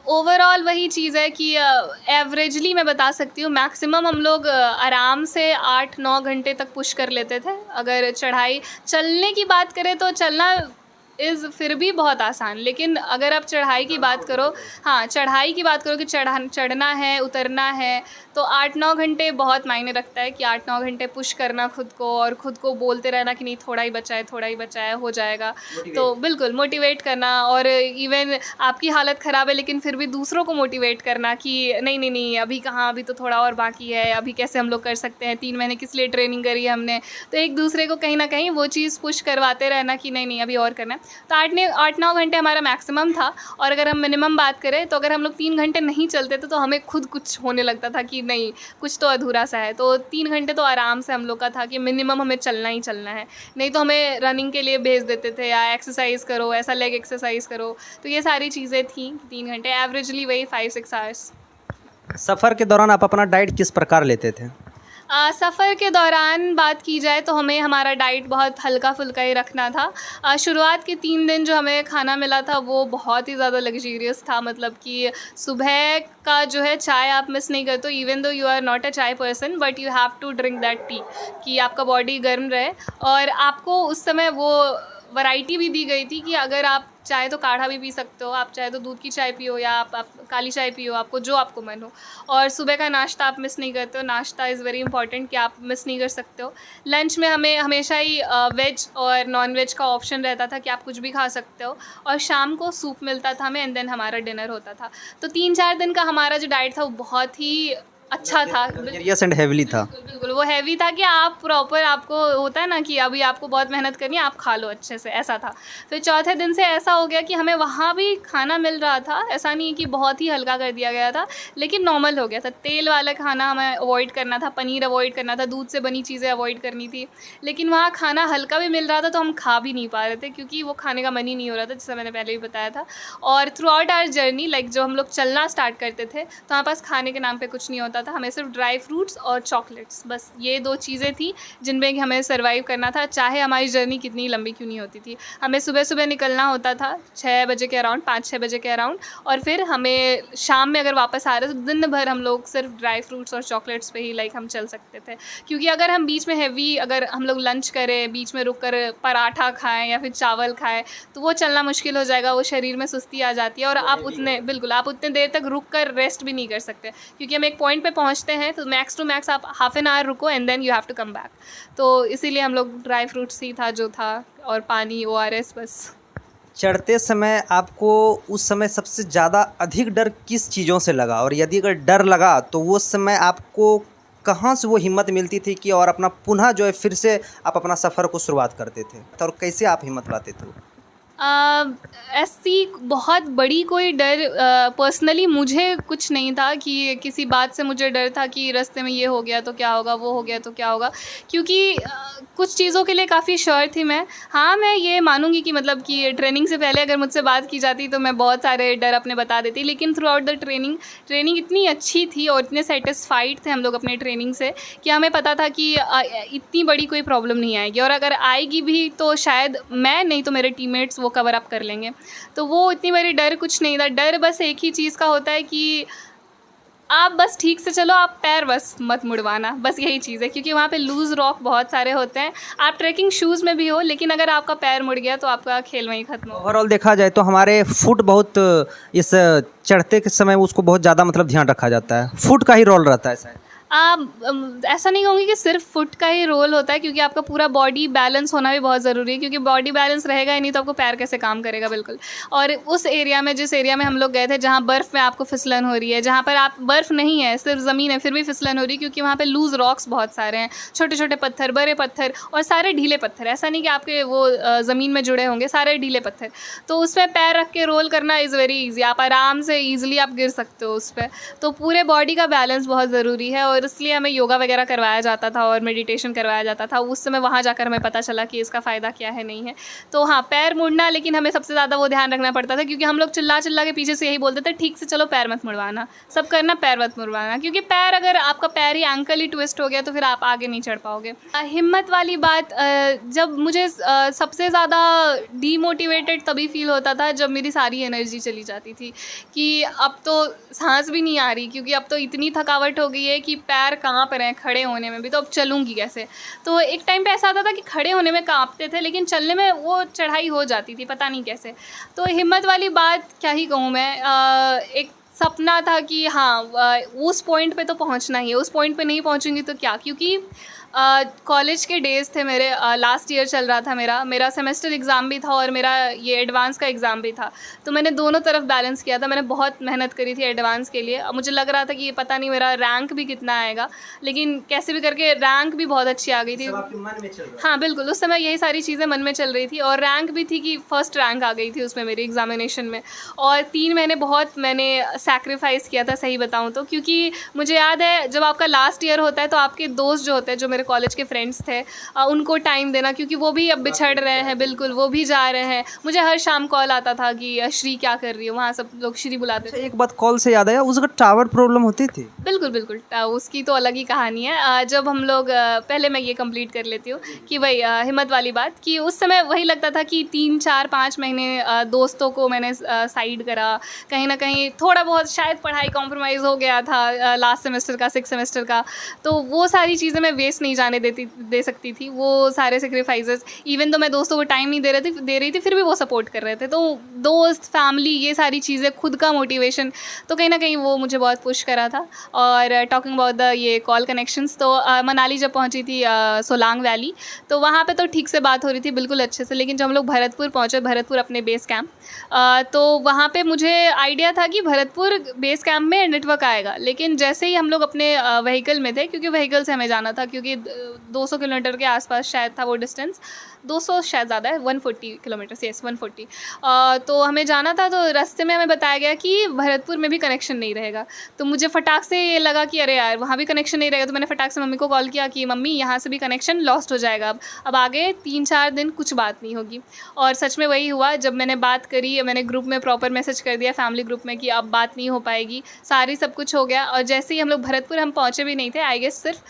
ओवरऑल वही चीज़ है कि एवरेजली मैं बता सकती हूँ, मैक्सिमम हम लोग आराम से 8-9 घंटे तक पुश कर लेते थे। अगर चढ़ाई चलने की बात करें तो चलना इज़ फिर भी बहुत आसान, लेकिन अगर आप चढ़ाई की बात करो, हाँ चढ़ाई की बात करो कि चढ़ना है उतरना है, तो 8-9 घंटे बहुत मायने रखता है कि 8-9 घंटे पुश करना खुद को, और ख़ुद को बोलते रहना कि नहीं थोड़ा ही बचा है हो जाएगा। तो बिल्कुल मोटिवेट करना, और इवन आपकी हालत ख़राब है लेकिन फिर भी दूसरों को मोटिवेट करना कि नहीं अभी कहाँ, अभी तो थोड़ा और बाकी है, अभी कैसे हम लोग कर सकते हैं, 3 महीने किस लिए ट्रेनिंग करी है हमने। तो एक दूसरे को कहीं ना कहीं वो चीज़ पुश करवाते रहना कि नहीं अभी और करना है। तो 8-9 घंटे हमारा मैक्सिमम था, और अगर हम मिनिमम बात करें तो अगर हम लोग 3 घंटे नहीं चलते थे तो हमें खुद कुछ होने लगता था कि नहीं कुछ तो अधूरा सा है। तो 3 घंटे तो आराम से हम लोग का था कि मिनिमम हमें चलना ही चलना है, नहीं तो हमें रनिंग के लिए भेज देते थे, या एक्सरसाइज करो, ऐसा लेग एक्सरसाइज करो। तो ये सारी चीज़ें थी। 3 घंटे एवरेजली वही 5-6 आवर्स। सफ़र के दौरान आप अपना डाइट किस प्रकार लेते थे? सफ़र के दौरान बात की जाए तो हमें हमारा डाइट बहुत हल्का फुल्का ही रखना था। शुरुआत के 3 दिन जो हमें खाना मिला था वो बहुत ही ज़्यादा लग्जरियस था, मतलब कि सुबह का जो है चाय आप मिस नहीं करते, even though you are not a chai person, but you have to drink that tea, कि आपका बॉडी गर्म रहे। और आपको उस समय वो वैरायटी भी दी गई थी कि अगर आप चाहे तो काढ़ा भी पी सकते हो, आप चाहे तो दूध की चाय पियो, या आप काली चाय पियो, आपको जो आपको मन हो। और सुबह का नाश्ता आप मिस नहीं करते हो, नाश्ता इज़ वेरी इंपॉर्टेंट कि आप मिस नहीं कर सकते हो। लंच में हमें हमेशा ही वेज और नॉन वेज का ऑप्शन रहता था कि आप कुछ भी खा सकते हो, और शाम को सूप मिलता था हमें, एंड देन हमारा डिनर होता था। तो 3-4 दिन का हमारा जो डाइट था वो बहुत ही अच्छा था, लग्जरियस एंड हेवीली था। बिल्कुल वो हैवी था कि आप प्रॉपर, आपको होता है ना कि अभी आपको बहुत मेहनत करनी है, आप खा लो अच्छे से, ऐसा था। फिर चौथे दिन से ऐसा हो गया कि हमें वहाँ भी खाना मिल रहा था, ऐसा नहीं कि बहुत ही हल्का कर दिया गया था, लेकिन नॉर्मल हो गया था। तेल वाला खाना हमें अवॉइड करना था, पनीर अवॉइड करना था, दूध से बनी चीज़ें अवॉइड करनी थी, लेकिन वहाँ खाना हल्का भी मिल रहा था तो हम खा भी नहीं पा रहे थे, क्योंकि वो खाने का मन ही नहीं हो रहा था, जैसा मैंने पहले भी बताया था। और throughout our journey, like जो हम लोग चलना स्टार्ट करते थे तो हमारे पास खाने के नाम पर कुछ नहीं होता होता था, हमें सिर्फ ड्राई फ्रूट्स और चॉकलेट्स, बस ये 2 चीज़ें थी जिनमें कि हमें सर्वाइव करना था, चाहे हमारी जर्नी कितनी लंबी क्यों नहीं होती थी। हमें सुबह-सुबह निकलना होता था 6 बजे के अराउंड, 5-6 बजे के अराउंड, और फिर हमें शाम में अगर वापस आ रहे हैं तो दिन भर हम लोग सिर्फ ड्राई फ्रूट्स और चॉकलेट्स पे ही हम चल सकते थे। क्योंकि अगर हम बीच में हेवी अगर हम लोग लंच करें, बीच में रुक कर पराठा खाएँ या फिर चावल खाएँ, तो वो चलना मुश्किल हो जाएगा, वो शरीर में सुस्ती आ जाती है और आप उतने देर तक रुक कर रेस्ट भी नहीं कर सकते, क्योंकि हम एक पॉइंट पे पहुंचते हैं तो मैक्स टू मैक्स आप हाफ एन आवर रुको and then you have to come back. तो इसीलिए हम लोग ड्राई फ्रूट्स ही था जो था, और पानी, ORS बस। चढ़ते समय आपको उस समय सबसे ज़्यादा अधिक डर किस चीज़ों से लगा, और यदि अगर डर लगा तो वो समय आपको कहाँ से वो हिम्मत मिलती थी कि और अपना पुनः जो है फिर से आप अपना सफ़र को शुरुआत करते थे, और कैसे आप हिम्मत लाते थे? ऐसी बहुत बड़ी कोई डर पर्सनली मुझे कुछ नहीं था कि किसी बात से मुझे डर था कि रास्ते में ये हो गया तो क्या होगा, वो हो गया तो क्या होगा, क्योंकि कुछ चीज़ों के लिए काफ़ी श्योर थी मैं। हाँ, मैं ये मानूंगी कि मतलब कि ट्रेनिंग से पहले अगर मुझसे बात की जाती तो मैं बहुत सारे डर अपने बता देती, लेकिन थ्रू आउट द ट्रेनिंग इतनी अच्छी थी और इतने सेटिस्फाइड थे हम लोग अपने ट्रेनिंग से कि हमें पता था कि इतनी बड़ी कोई प्रॉब्लम नहीं आएगी, और अगर आएगी भी तो शायद मैं नहीं तो मेरे टीममेट्स वो कवर अप कर लेंगे। तो वो इतनी बड़ी डर कुछ नहीं था। डर बस एक ही चीज़ का होता है कि आप बस ठीक से चलो, आप पैर बस मत मुड़वाना, बस यही चीज़ है, क्योंकि वहाँ पे लूज़ रॉक बहुत सारे होते हैं। आप ट्रैकिंग शूज़ में भी हो, लेकिन अगर आपका पैर मुड़ गया तो आपका खेल वहीं ख़त्म हो। ओवरऑल देखा जाए तो हमारे फुट बहुत इस चढ़ते के समय उसको बहुत ज़्यादा मतलब ध्यान रखा जाता है, फुट का ही रोल रहता है शायद। ऐसा नहीं कहूँगी कि सिर्फ फुट का ही रोल होता है, क्योंकि आपका पूरा बॉडी बैलेंस होना भी बहुत ज़रूरी है, क्योंकि बॉडी बैलेंस रहेगा ही नहीं तो आपको पैर कैसे काम करेगा, बिल्कुल। और उस एरिया में, जिस एरिया में हम लोग गए थे, जहाँ बर्फ़ में आपको फिसलन हो रही है, जहाँ पर आप बर्फ़ नहीं है, सिर्फ ज़मीन है, फिर भी फिसलन हो रही है, क्योंकि वहाँ पर लूज़ रॉक्स बहुत सारे हैं, छोटे छोटे पत्थर, बड़े पत्थर, और सारे ढीले पत्थर। ऐसा नहीं कि आपके वो ज़मीन में जुड़े होंगे, सारे ढीले पत्थर। तो उसमें पैर रख के रोल करना इज़ वेरी ईजी, आप आराम से ईजिली आप गिर सकते हो उस पर। तो पूरे बॉडी का बैलेंस बहुत ज़रूरी है, और इसलिए हमें योगा वगैरह करवाया जाता था और मेडिटेशन करवाया जाता था। उस समय वहाँ जाकर हमें पता चला कि इसका फ़ायदा क्या है, नहीं है। तो हाँ, पैर मुड़ना, लेकिन हमें सबसे ज़्यादा वो ध्यान रखना पड़ता था, क्योंकि हम लोग चिल्ला चिल्ला के पीछे से यही बोलते थे, ठीक से चलो, पैर मत मुड़वाना, सब करना, पैर मत मुड़वाना, क्योंकि पैर, अगर आपका पैर ही एंकल ही ट्विस्ट हो गया तो फिर आप आगे नहीं चढ़ पाओगे। हिम्मत वाली बात, जब मुझे सबसे ज़्यादा डीमोटिवेटेड तभी फील होता था जब मेरी सारी एनर्जी चली जाती थी, कि अब तो सांस भी नहीं आ रही, क्योंकि अब तो इतनी थकावट हो गई है कि पैर कहाँ पर हैं, खड़े होने में भी, तो अब चलूँगी कैसे। तो एक टाइम पे ऐसा आता था कि खड़े होने में काँपते थे, लेकिन चलने में वो चढ़ाई हो जाती थी, पता नहीं कैसे। तो हिम्मत वाली बात क्या ही कहूँ मैं, एक सपना था कि हाँ, उस पॉइंट पे तो पहुँचना ही है, उस पॉइंट पे नहीं पहुँचूंगी तो क्या, क्योंकि कॉलेज के डेज़ थे मेरे, लास्ट ईयर चल रहा था मेरा सेमेस्टर एग्ज़ाम भी था और मेरा ये एडवांस का एग्ज़ाम भी था। तो मैंने दोनों तरफ बैलेंस किया था, मैंने बहुत मेहनत करी थी एडवांस के लिए। मुझे लग रहा था कि ये पता नहीं मेरा रैंक भी कितना आएगा, लेकिन कैसे भी करके रैंक भी बहुत अच्छी आ गई थी। मन में चल रहा हाँ बिल्कुल, उस समय यही सारी चीज़ें मन में चल रही थी, और रैंक भी थी कि फ़र्स्ट रैंक आ गई थी उसमें मेरी एग्ज़ामिनेशन में। और 3 महीने बहुत मैंने सैक्रिफाइस किया था, सही बताऊँ तो, क्योंकि मुझे याद है जब आपका लास्ट ईयर होता है तो आपके दोस्त जो होते हैं, जो मेरे कॉलेज के फ्रेंड्स थे, उनको टाइम देना, क्योंकि वो भी अब बिछड़ रहे हैं, बिल्कुल वो भी जा रहे हैं। मुझे हर शाम कॉल आता था कि श्री क्या कर रही है, वहाँ सब लोग श्री बुलाते थे। एक बात कॉल से याद आया, उसका टावर प्रॉब्लम होती थी? बिल्कुल बिल्कुल, उसकी तो अलग ही कहानी है। जब हम लोग, पहले मैं ये कंप्लीट कर लेती हूँ कि भाई हिम्मत वाली बात, कि उस समय वही लगता था कि 3, 4, 5 महीने दोस्तों को मैंने साइड करा, कहीं ना कहीं थोड़ा बहुत शायद पढ़ाई कॉम्प्रोमाइज़ हो गया था लास्ट सेमेस्टर का, 6 सेमेस्टर का, तो वो सारी चीज़ें मैं वेस्ट नहीं जाने दे सकती थी, वो सारे सेक्रीफाइसेस। इवन तो मैं दोस्तों को टाइम नहीं दे रही थी, फिर भी वो सपोर्ट कर रहे थे। तो दोस्त, फैमिली, ये सारी चीज़ें, खुद का मोटिवेशन, तो कहीं ना कहीं वो मुझे बहुत पुश करा था। और टॉकिंग अबाउट द ये कॉल कनेक्शंस, तो मनाली जब पहुंची थी, सोलांग वैली, तो वहाँ पे तो ठीक से बात हो रही थी, बिल्कुल अच्छे से। लेकिन जब हम लोग भरतपुर पहुँचे, भरतपुर अपने बेस कैंप, तो वहाँ पे मुझे आइडिया था कि भरतपुर बेस कैंप में नेटवर्क आएगा, लेकिन जैसे ही हम लोग अपने व्हीकल में थे, क्योंकि व्हीकल से हमें जाना था, क्योंकि 200 किलोमीटर के आसपास शायद था वो डिस्टेंस, 200 शायद ज़्यादा है, 140 किलोमीटर, यस 140। तो हमें जाना था, तो रास्ते में हमें बताया गया कि भरतपुर में भी कनेक्शन नहीं रहेगा। तो मुझे फटाक से ये लगा कि अरे यार वहाँ भी कनेक्शन नहीं रहेगा, तो मैंने फटाक से मम्मी को कॉल किया कि मम्मी यहाँ से भी कनेक्शन लॉस्ट हो जाएगा, अब आगे 3-4 दिन कुछ बात नहीं होगी। और सच में वही हुआ। जब मैंने बात करी, मैंने ग्रुप में प्रॉपर मैसेज कर दिया, फैमिली ग्रुप में, कि अब बात नहीं हो पाएगी, सारी सब कुछ हो गया। और जैसे ही हम लोग भरतपुर, हम पहुँचे भी नहीं थे, आई गेस सिर्फ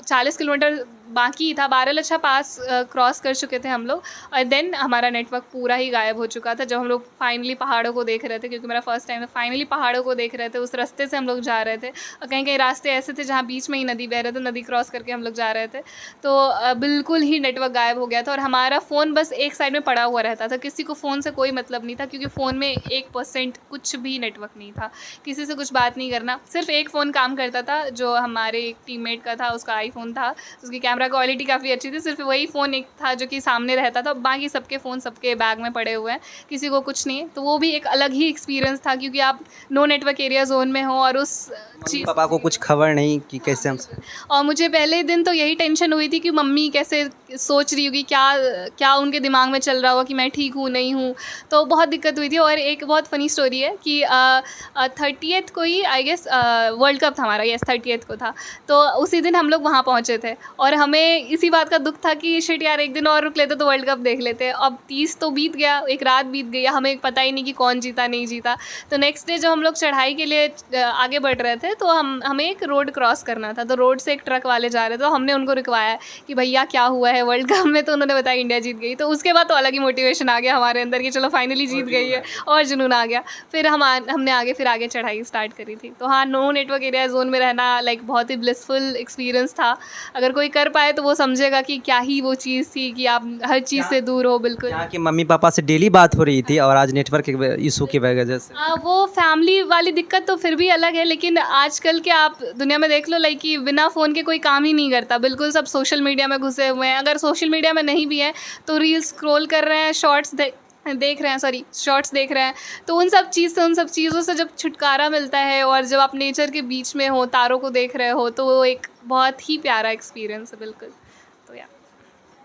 40 किलोमीटर बाकी था, 12 लच्छा पास क्रॉस कर चुके थे हम लोग, और देन हमारा नेटवर्क पूरा ही गायब हो चुका था। जब हम लोग फाइनली पहाड़ों को देख रहे थे, क्योंकि मेरा फर्स्ट टाइम था, फाइनली पहाड़ों को देख रहे थे, उस रास्ते से हम लोग जा रहे थे। और कहीं कहीं रास्ते ऐसे थे जहाँ बीच में ही नदी बह रहे थे, नदी क्रॉस करके हम लोग जा रहे थे, तो बिल्कुल ही नेटवर्क गायब हो गया था। और हमारा फ़ोन बस एक साइड में पड़ा हुआ रहता था, किसी को फ़ोन से कोई मतलब नहीं था, क्योंकि फ़ोन में 1% कुछ भी नेटवर्क नहीं था, किसी से कुछ बात नहीं करना। सिर्फ एक फ़ोन काम करता था, जो हमारे एक टीममेट का था, उसका आईफोन था, उसकी कैमरा क्वालिटी काफ़ी अच्छी थी, सिर्फ वही फ़ोन एक था जो कि सामने रहता था, बाकी सबके फ़ोन सबके बैग में पड़े हुए हैं, किसी को कुछ नहीं है। तो वो भी एक अलग ही एक्सपीरियंस था, क्योंकि आप नो नेटवर्क एरिया जोन में हो, और उस चीज़, पापा को कुछ खबर नहीं कि कैसे हम। और मुझे पहले दिन तो यही टेंशन हुई थी कि मम्मी कैसे सोच रही होगी, क्या क्या उनके दिमाग में चल रहा होगा कि मैं ठीक हूँ नहीं हूँ, तो बहुत दिक्कत हुई थी। और एक बहुत फ़नी स्टोरी है कि 30th को ही आई गेस वर्ल्ड कप था हमारा, यस 30th को था, तो उसी दिन हम लोग वहाँ पहुँचे थे, और हमें इसी बात का दुख था कि शिट यार एक दिन और रुक लेते तो वर्ल्ड कप देख लेते। अब 30 तो बीत गया, एक रात बीत गई, हमें पता ही नहीं कि कौन जीता नहीं जीता। तो नेक्स्ट डे जब हम लोग चढ़ाई के लिए आगे बढ़ रहे थे, तो हमें एक रोड क्रॉस करना था, तो रोड से एक ट्रक वाले जा रहे थे, तो हमने उनको रुकवाया कि भैया क्या हुआ है वर्ल्ड कप में, तो उन्होंने बताया इंडिया जीत गई। तो उसके बाद तो अलग ही मोटिवेशन आ गया हमारे अंदर कि चलो फाइनली जीत गई है, और जुनून आ गया। फिर हमने आगे चढ़ाई स्टार्ट करी थी। तो हाँ, नो नेटवर्क एरिया जोन में रहना लाइक बहुत ही ब्लिसफुल एक्सपीरियंस था। अगर कोई कर पाए तो वो समझेगा कि क्या ही वो चीज़ थी कि आप हर चीज़ से दूर हो। बिल्कुल, यहाँ कि मम्मी पापा से डेली बात हो रही थी, और आज नेटवर्क इशू की वजह से वो फैमिली वाली दिक्कत तो फिर भी अलग है, लेकिन आजकल के आप दुनिया में देख लो, लाइक कि बिना फ़ोन के कोई काम ही नहीं करता। बिल्कुल सब सोशल मीडिया में घुसे हुए हैं, अगर सोशल मीडिया में नहीं भी है तो रील्स स्क्रॉल कर रहे हैं, शॉर्ट्स देख रहे हैं। तो उन सब चीज़ों से जब छुटकारा मिलता है, और जब आप नेचर के बीच में हो, तारों को देख रहे हो, तो वो एक बहुत ही प्यारा एक्सपीरियंस है। बिल्कुल। तो या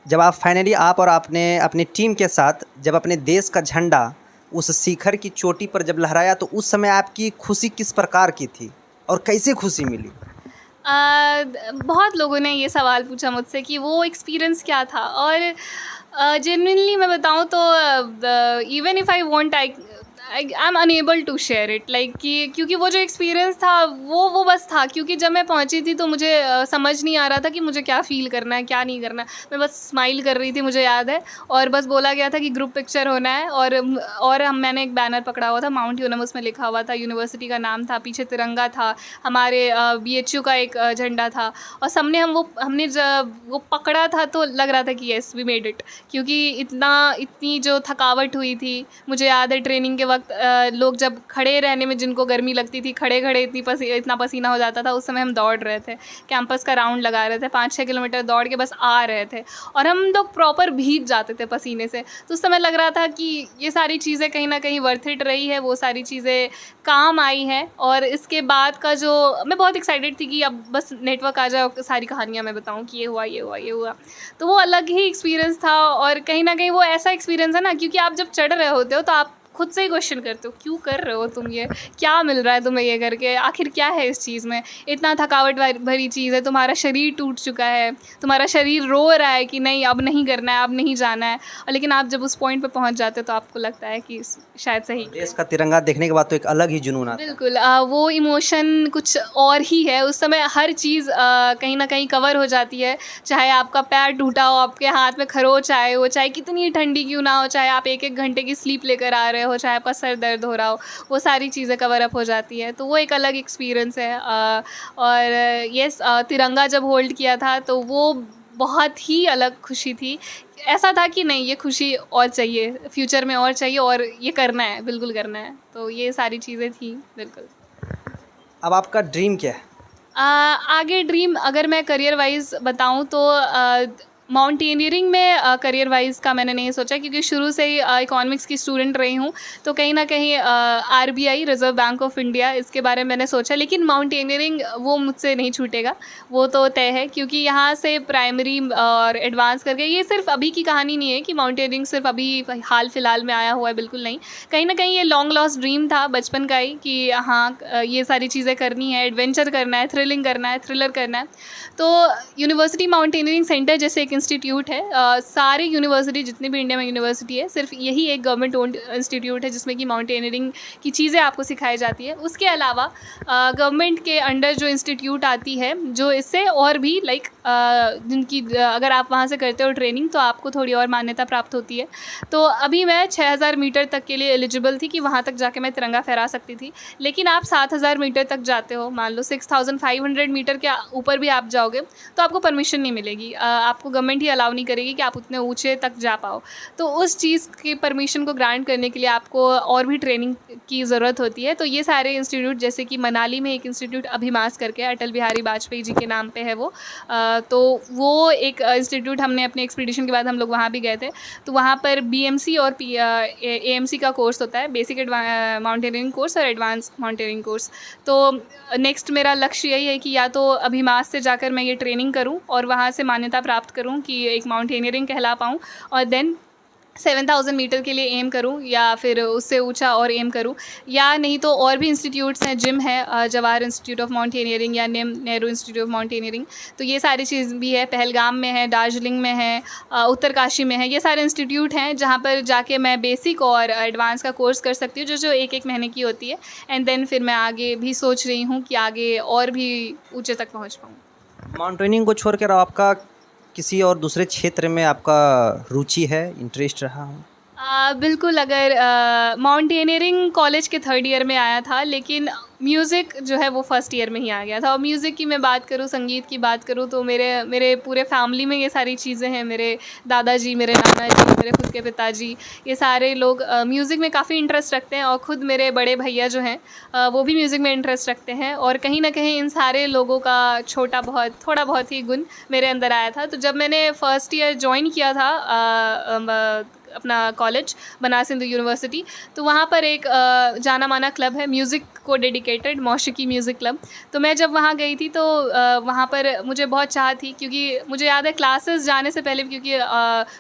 जब आप फाइनली आप और आपने अपनी टीम के साथ जब अपने देश का झंडा उस शिखर की चोटी पर जब लहराया, तो उस समय आपकी खुशी किस प्रकार की थी और कैसे खुशी मिली? बहुत लोगों ने ये सवाल पूछा मुझसे कि वो एक्सपीरियंस क्या था, और जेन्युइनली मैं बताऊँ तो even if I want, I am unable to share it, like कि क्योंकि वो जो एक्सपीरियंस था वो बस था, क्योंकि जब मैं पहुंची थी तो मुझे समझ नहीं आ रहा था कि मुझे क्या फ़ील करना है क्या नहीं करना है। मैं बस स्माइल कर रही थी, मुझे याद है, और बस बोला गया था कि ग्रुप पिक्चर होना है, और मैंने एक बैनर पकड़ा हुआ था, माउंट यूनम उसमें लिखा हुआ था, यूनिवर्सिटी का नाम था, पीछे तिरंगा था, हमारे BHU का एक झंडा था, और हमने जब वो पकड़ा था तो लग रहा था कि येस वी मेड इट, क्योंकि इतनी जो थकावट हुई थी, मुझे याद है ट्रेनिंग के वक्त लोग जब खड़े रहने में जिनको गर्मी लगती थी, खड़े इतना पसीना हो जाता था, उस समय हम दौड़ रहे थे, कैंपस का राउंड लगा रहे थे, 5-6 किलोमीटर दौड़ के बस आ रहे थे, और हम लोग प्रॉपर भीग जाते थे पसीने से। तो उस समय लग रहा था कि ये सारी चीज़ें कहीं ना कहीं वर्थ इट रही है, वो सारी चीज़ें काम आई हैं। और इसके बाद का जो मैं बहुत एक्साइटेड थी कि अब बस नेटवर्क आ जाए, सारी कहानियाँ मैं बताऊँ कि ये हुआ, तो वो अलग ही एक्सपीरियंस था। और कहीं ना कहीं वो ऐसा एक्सपीरियंस है ना, क्योंकि आप जब चढ़ रहे होते हो तो आप खुद से ही क्वेश्चन करते हो, क्यों कर रहे हो तुम ये, क्या मिल रहा है तुम्हें ये करके, आखिर क्या है इस चीज़ में, इतना थकावट भरी चीज़ है, तुम्हारा शरीर टूट चुका है, तुम्हारा शरीर रो रहा है कि नहीं अब नहीं करना है, अब नहीं जाना है, और लेकिन आप जब उस पॉइंट पे पहुंच जाते हो तो आपको लगता है कि शायद सही। देश का तिरंगा देखने के बाद तो एक अलग ही जुनून आता है। बिल्कुल, वो इमोशन कुछ और ही है। उस समय हर चीज़ कहीं ना कहीं कवर हो जाती है, चाहे आपका पैर टूटा हो, आपके हाथ में खरोच आए हो, चाहे कितनी ठंडी क्यों ना हो, चाहे आप 1-1 घंटे की स्लीप लेकर आ रहे हो, चाहे आपका सर दर्द हो रहा हो, वो सारी चीज़ें कवर अप हो जाती है। तो वो एक अलग एक्सपीरियंस है। और यस, तिरंगा जब होल्ड किया था तो वो बहुत ही अलग खुशी थी। ऐसा था कि नहीं, ये खुशी और चाहिए, फ्यूचर में और चाहिए, और ये करना है, बिल्कुल करना है। तो ये सारी चीज़ें थी। बिल्कुल। अब आपका ड्रीम क्या है? आगे ड्रीम अगर मैं करियर वाइज बताऊं तो माउंटेनियरिंग में करियर वाइज का मैंने नहीं सोचा, क्योंकि शुरू से ही इकोनॉमिक्स की स्टूडेंट रही हूँ, तो कहीं ना कहीं RBI, reserve bank of India, इसके बारे में मैंने सोचा। लेकिन माउंटेनियरिंग वो मुझसे नहीं छूटेगा, वो तो तय है, क्योंकि यहाँ से प्राइमरी और एडवांस करके, ये सिर्फ अभी की कहानी नहीं है कि माउंटेनियरिंग सिर्फ अभी हाल फिलहाल में आया हुआ है, बिल्कुल नहीं। कहीं ना कहीं ये लॉन्ग लॉस्ट ड्रीम था बचपन का ही कि हाँ ये सारी चीज़ें करनी है, एडवेंचर करना है, थ्रिलिंग करना है, थ्रिलर करना है। तो यूनिवर्सिटी माउंटेनियरिंग सेंटर जैसे एक इंस्टीट्यूट है, सारी यूनिवर्सिटी जितनी भी इंडिया में यूनिवर्सिटी है, सिर्फ यही एक गवर्नमेंट ओन्ड इंस्टीट्यूट है जिसमें कि माउंटेनियरिंग की चीज़ें आपको सिखाई जाती है। उसके अलावा गवर्नमेंट के अंडर जो इंस्टीट्यूट आती है, जो इससे और भी लाइक जिनकी अगर आप वहाँ से करते हो ट्रेनिंग, तो आपको थोड़ी और मान्यता प्राप्त होती है। तो अभी मैं 6000 मीटर तक के लिए एलिजिबल थी कि वहाँ तक जाके मैं तिरंगा फहरा सकती थी। लेकिन आप 7000 मीटर तक जाते हो, मान लो 6500 मीटर के ऊपर भी आप जाओगे तो आपको परमिशन नहीं मिलेगी, आपको गवर्नमेंट ही अलाउ नहीं करेगी कि आप उतने ऊंचे तक जा पाओ। तो उस चीज़ की परमिशन को ग्रांट करने के लिए आपको और भी ट्रेनिंग की ज़रूरत होती है। तो ये सारे इंस्टीट्यूट, जैसे कि मनाली में एक इंस्टीट्यूट अभिमास करके अटल बिहारी वाजपेयी जी के नाम पे है वो, तो वो एक इंस्टीट्यूट, हमने अपने एक्सपीडिशन के बाद हम लोग वहाँ भी गए थे। तो वहाँ पर BMC और AMC का कोर्स होता है, बेसिक माउंटेनियरिंग कोर्स और एडवांस माउंटेनियरिंग कोर्स। तो नेक्स्ट मेरा लक्ष्य यही है कि या तो अभिमास से जाकर मैं ये ट्रेनिंग करूं और वहाँ से मान्यता प्राप्त करूं कि एक माउंटेनियरिंग कहला पाऊं, और देन 7000 मीटर के लिए एम करूं, या फिर उससे ऊंचा और एम करूं। या नहीं तो और भी इंस्टीट्यूट्स हैं, जिम है, जवाहर इंस्टीट्यूट ऑफ माउंटेनियरिंग या नेहरू इंस्टीट्यूट ऑफ माउंटेनियरिंग, तो ये सारी चीज़ भी है। पहलगाम में है, दार्जिलिंग में है, उत्तरकाशी में है, ये सारे इंस्टीट्यूट हैं जहाँ पर जाके मैं बेसिक और एडवांस का कोर्स कर सकती हूँ, जो एक महीने की होती है। एंड देन फिर मैं आगे भी सोच रही हूँ कि आगे और भी ऊँचे तक पहुँच पाऊँ। माउंटेनियरिंग को छोड़कर आपका किसी और दूसरे क्षेत्र में आपका रुचि है, इंटरेस्ट रहा हो? बिल्कुल, अगर माउंटेनियरिंग कॉलेज के 3rd ईयर में आया था, लेकिन म्यूज़िक जो है वो फर्स्ट ईयर में ही आ गया था। और म्यूज़िक की मैं बात करूँ, संगीत की बात करूँ, तो मेरे पूरे फैमिली में ये सारी चीज़ें हैं। मेरे दादाजी, मेरे नाना जी, मेरे खुद के पिताजी, ये सारे लोग म्यूज़िक में काफ़ी इंटरेस्ट रखते हैं। और ख़ुद मेरे बड़े भैया जो हैं वो भी म्यूज़िक में इंटरेस्ट रखते हैं। और कहीं ना कहीं इन सारे लोगों का थोड़ा बहुत ही गुण मेरे अंदर आया था। तो जब मैंने फ़र्स्ट ईयर ज्वाइन किया था अपना कॉलेज बनारस हिंदू यूनिवर्सिटी, तो वहाँ पर एक जाना माना क्लब है म्यूज़िक को डेडिकेटेड, मौशिकी म्यूज़िक क्लब। तो मैं जब वहाँ गई थी तो वहाँ पर मुझे बहुत चाह थी, क्योंकि मुझे याद है क्लासेस जाने से पहले, क्योंकि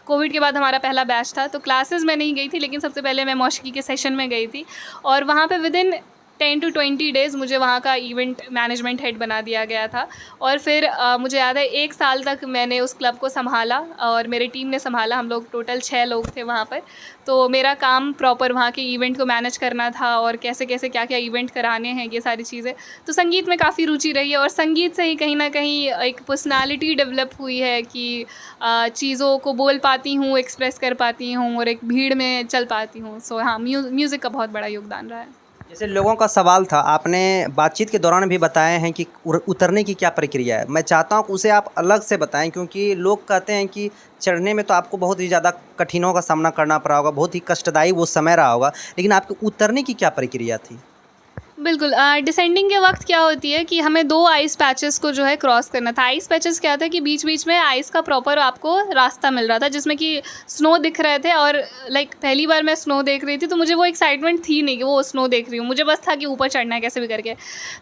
कोविड के बाद हमारा पहला बैच था, तो क्लासेस मैं नहीं गई थी, लेकिन सबसे पहले मैं मौशिकी के सेशन में गई थी। और वहाँ पर विदिन 10 to 20 डेज़ मुझे वहाँ का इवेंट मैनेजमेंट हेड बना दिया गया था। और फिर मुझे याद है 1 साल तक मैंने उस क्लब को संभाला और मेरी टीम ने संभाला। हम लोग टोटल 6 लोग थे वहाँ पर। तो मेरा काम प्रॉपर वहाँ के इवेंट को मैनेज करना था और कैसे कैसे क्या क्या इवेंट कराने हैं, ये सारी चीज़ें। तो संगीत में काफ़ी रुचि रही है और संगीत से ही कहीं ना कहीं एक पर्सनालिटी डेवलप हुई है कि चीज़ों को बोल पाती हूँ, एक्सप्रेस कर पाती हूँ और एक भीड़ में चल पाती हूँ। सो हाँ, म्यूज़िक का बहुत बड़ा योगदान रहा है। जैसे लोगों का सवाल था, आपने बातचीत के दौरान भी बताए हैं कि उतरने की क्या प्रक्रिया है। मैं चाहता हूं कि उसे आप अलग से बताएं, क्योंकि लोग कहते हैं कि चढ़ने में तो आपको बहुत ही ज़्यादा कठिनों का सामना करना पड़ा होगा, बहुत ही कष्टदायी वो समय रहा होगा, लेकिन आपके उतरने की क्या प्रक्रिया थी? बिल्कुल, डिसेंडिंग के वक्त क्या होती है कि हमें 2 आइस पैचेस को जो है क्रॉस करना था। आइस पैचेस क्या था कि बीच बीच में आइस का प्रॉपर आपको रास्ता मिल रहा था, जिसमें कि स्नो दिख रहे थे। और लाइक पहली बार मैं स्नो देख रही थी, तो मुझे वो एक्साइटमेंट थी नहीं कि वो स्नो देख रही हूँ, मुझे बस था कि ऊपर चढ़ना है कैसे भी करके।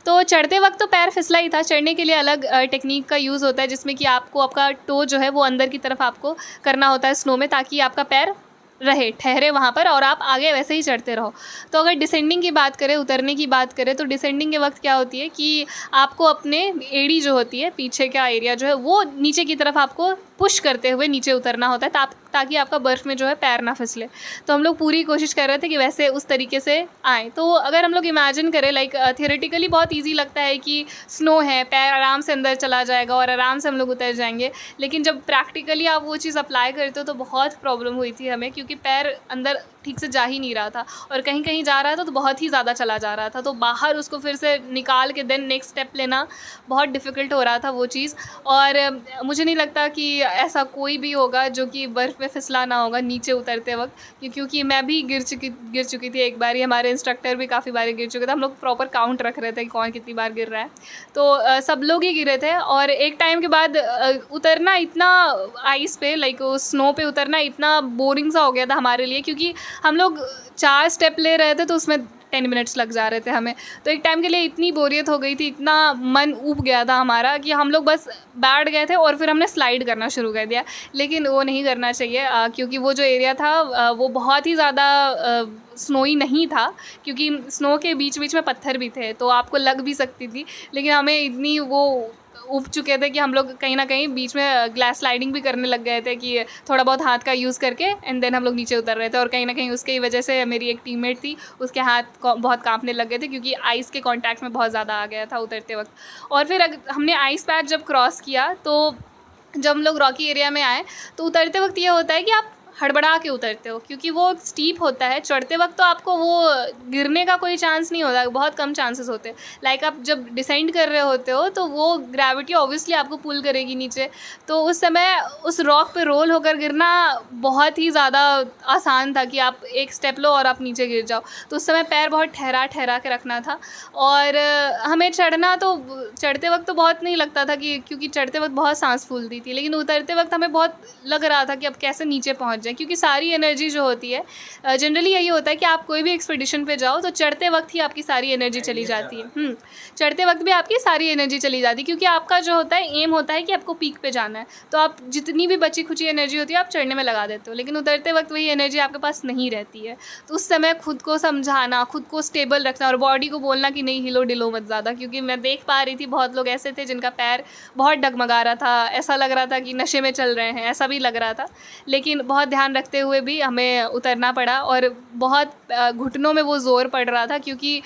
तो चढ़ते वक्त तो पैर फिसला ही था। चढ़ने के लिए अलग टेक्निक का यूज़ होता है, जिसमें कि आपको आपका टो जो है वो अंदर की तरफ आपको करना होता है स्नो में, ताकि आपका पैर रहे, ठहरे वहाँ पर और आप आगे वैसे ही चढ़ते रहो। तो अगर डिसेंडिंग की बात करें, उतरने की बात करें, तो डिसेंडिंग के वक्त क्या होती है कि आपको अपने एड़ी जो होती है, पीछे का एरिया जो है, वो नीचे की तरफ आपको पुश करते हुए नीचे उतरना होता है, ताकि आपका बर्फ़ में जो है पैर ना फिसले। तो हम लोग पूरी कोशिश कर रहे थे कि वैसे उस तरीके से आएँ। तो अगर हम लोग इमेजिन करें, लाइक थियोरेटिकली बहुत ईजी लगता है कि स्नो है, पैर आराम से अंदर चला जाएगा और आराम से हम लोग उतर जाएंगे। लेकिन जब प्रैक्टिकली आप वो चीज़ अप्लाई करते हो तो बहुत प्रॉब्लम हुई थी हमें, क्योंकि पैर अंदर ठीक से जा ही नहीं रहा था, और कहीं कहीं जा रहा था तो बहुत ही ज़्यादा चला जा रहा था, तो बाहर उसको फिर से निकाल के देन नेक्स्ट स्टेप लेना बहुत डिफ़िकल्ट हो रहा था वो चीज़। और मुझे नहीं लगता कि ऐसा कोई भी होगा जो कि बर्फ़ में फिसला ना होगा नीचे उतरते वक्त, क्योंकि मैं भी गिर चुकी थी एक बार ही, हमारे इंस्ट्रक्टर भी काफ़ी बार गिर चुके थे, हम लोग प्रॉपर काउंट रख रहे थे कि कौन कितनी बार गिर रहा है, तो सब लोग ही गिरे थे। और एक टाइम के बाद उतरना इतना आइस पे, लाइक स्नो पे उतरना इतना बोरिंग सा हो गया था हमारे लिए, क्योंकि हम लोग 4 स्टेप ले रहे थे तो उसमें 10 मिनट्स लग जा रहे थे हमें, तो एक टाइम के लिए इतनी बोरियत हो गई थी, इतना मन ऊब गया था हमारा कि हम लोग बस बैठ गए थे और फिर हमने स्लाइड करना शुरू कर दिया। लेकिन वो नहीं करना चाहिए, क्योंकि वो जो एरिया था वो बहुत ही ज़्यादा स्नोई नहीं था, क्योंकि स्नो के बीच बीच में पत्थर भी थे, तो आपको लग भी सकती थी। लेकिन हमें इतनी वो उब चुके थे कि हम लोग कहीं ना कहीं बीच में ग्लास स्लाइडिंग भी करने लग गए थे कि थोड़ा बहुत हाथ का यूज़ करके एंड देन हम लोग नीचे उतर रहे थे। और कहीं ना कहीं उसकी वजह से मेरी एक टीममेट थी, उसके हाथ बहुत कांपने लग गए थे, क्योंकि आइस के कांटेक्ट में बहुत ज़्यादा आ गया था उतरते वक्त। और फिर हमने आइस पैच जब क्रॉस किया, तो जब हम लोग रॉकी एरिया में आए तो उतरते वक्त ये होता है कि आप हड़बड़ा के उतरते हो, क्योंकि वो स्टीप होता है। चढ़ते वक्त तो आपको वो गिरने का कोई चांस नहीं होता, बहुत कम चांसेस होते हैं। लाइक आप जब डिसेंड कर रहे होते हो तो वो ग्रेविटी ऑब्वियसली आपको पुल करेगी नीचे, तो उस समय उस रॉक पे रोल होकर गिरना बहुत ही ज़्यादा आसान था कि आप एक स्टेप लो और आप नीचे गिर जाओ। तो उस समय पैर बहुत ठहरा ठहरा के रखना था। और हमें चढ़ना तो चढ़ते वक्त तो बहुत नहीं लगता था कि, क्योंकि चढ़ते वक्त बहुत सांस फूलती थी, लेकिन उतरते वक्त हमें बहुत लग रहा था कि अब कैसे नीचे पहुंच जाए, क्योंकि सारी एनर्जी जो होती है, जनरली यही होता है कि आप कोई भी एक्सपेडिशन पे जाओ तो चढ़ते वक्त ही आपकी सारी एनर्जी चली जाती है। चढ़ते वक्त भी आपकी सारी एनर्जी चली जाती है, क्योंकि आपका जो होता है एम होता है कि आपको पीक पे जाना है, तो आप जितनी भी बची खुची एनर्जी होती है आप चढ़ने में लगा देते हो, लेकिन उतरते वक्त वही एनर्जी आपके पास नहीं रहती है। तो उस समय खुद को समझाना, खुद को स्टेबल रखना और बॉडी को बोलना कि नहीं हिलो डिलो मत ज़्यादा, क्योंकि मैं देख पा रही थी बहुत लोग ऐसे थे जिनका पैर बहुत डगमगा रहा था, ऐसा लग रहा था कि नशे में चल रहे हैं, ऐसा भी लग रहा था। लेकिन बहुत ध्यान रखते हुए भी हमें उतरना पड़ा, और बहुत घुटनों में वो ज़ोर पड़ रहा था, क्योंकि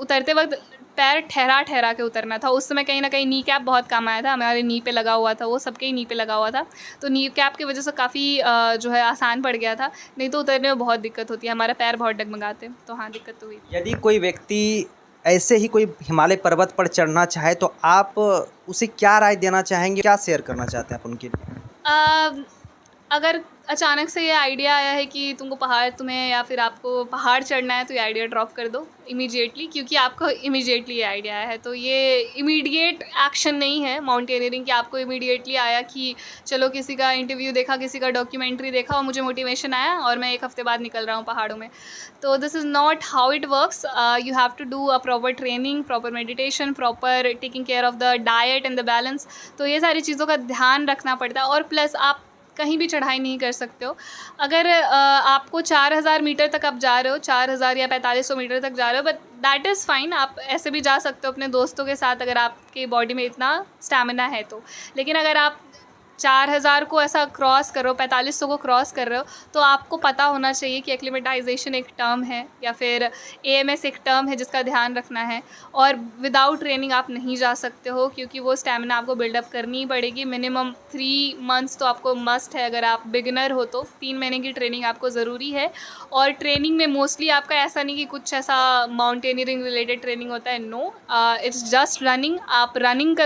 उतरते वक्त पैर ठहरा ठहरा के उतरना था। उस समय कहीं ना कहीं नी कैप बहुत काम आया था, हमारे नी पे लगा हुआ था, वो सबके ही नी पे लगा हुआ था, तो नी कैप की वजह से काफ़ी जो है आसान पड़ गया था, नहीं तो उतरने में बहुत दिक्कत होती है, हमारा पैर बहुत डगमगाते, तो हाँ दिक्कत तो हुई। यदि कोई व्यक्ति ऐसे ही कोई हिमालय पर्वत पर चढ़ना चाहे तो आप उसे क्या राय देना चाहेंगे, क्या शेयर करना चाहते हैं आप उनके लिए? अगर अचानक से ये आइडिया आया है कि तुम्हें या फिर आपको पहाड़ चढ़ना है, तो ये आइडिया ड्रॉप कर दो इमीडिएटली, क्योंकि आपको इमीडिएटली ये आइडिया आया है। तो ये इमीडिएट एक्शन नहीं है माउंटेनियरिंग कि आपको इमीडिएटली आया कि चलो किसी का इंटरव्यू देखा, किसी का डॉक्यूमेंट्री देखा और मुझे मोटिवेशन आया और मैं 1 हफ्ते बाद निकल रहा हूँ पहाड़ों में। तो this is not how it works. You have to do a proper training, proper meditation, proper taking care of the diet and the balance. तो ये सारी चीज़ों का ध्यान रखना पड़ता है। और प्लस आप कहीं भी चढ़ाई नहीं कर सकते हो। अगर आपको 4000 मीटर तक आप जा रहे हो, 4000 या 4500 मीटर तक जा रहे हो, बट दैट इज़ फाइन, आप ऐसे भी जा सकते हो अपने दोस्तों के साथ अगर आपके बॉडी में इतना स्टैमिना है तो। लेकिन अगर आप 4000 को ऐसा क्रॉस कर रहे हो, 4500 को क्रॉस कर रहे हो, तो आपको पता होना चाहिए कि एक्लिमेटाइजेशन एक टर्म है या फिर AMS एक टर्म है जिसका ध्यान रखना है। और विदाउट ट्रेनिंग आप नहीं जा सकते हो, क्योंकि वो स्टैमिना आपको बिल्डअप करनी ही पड़ेगी। मिनिमम 3 मंथ्स तो आपको मस्ट है। अगर आप बिगिनर हो तो 3 महीने की ट्रेनिंग आपको ज़रूरी है। और ट्रेनिंग में मोस्टली आपका ऐसा नहीं कि कुछ ऐसा माउंटेनियरिंग रिलेटेड ट्रेनिंग होता है, नो, इट्स जस्ट रनिंग। आप रनिंग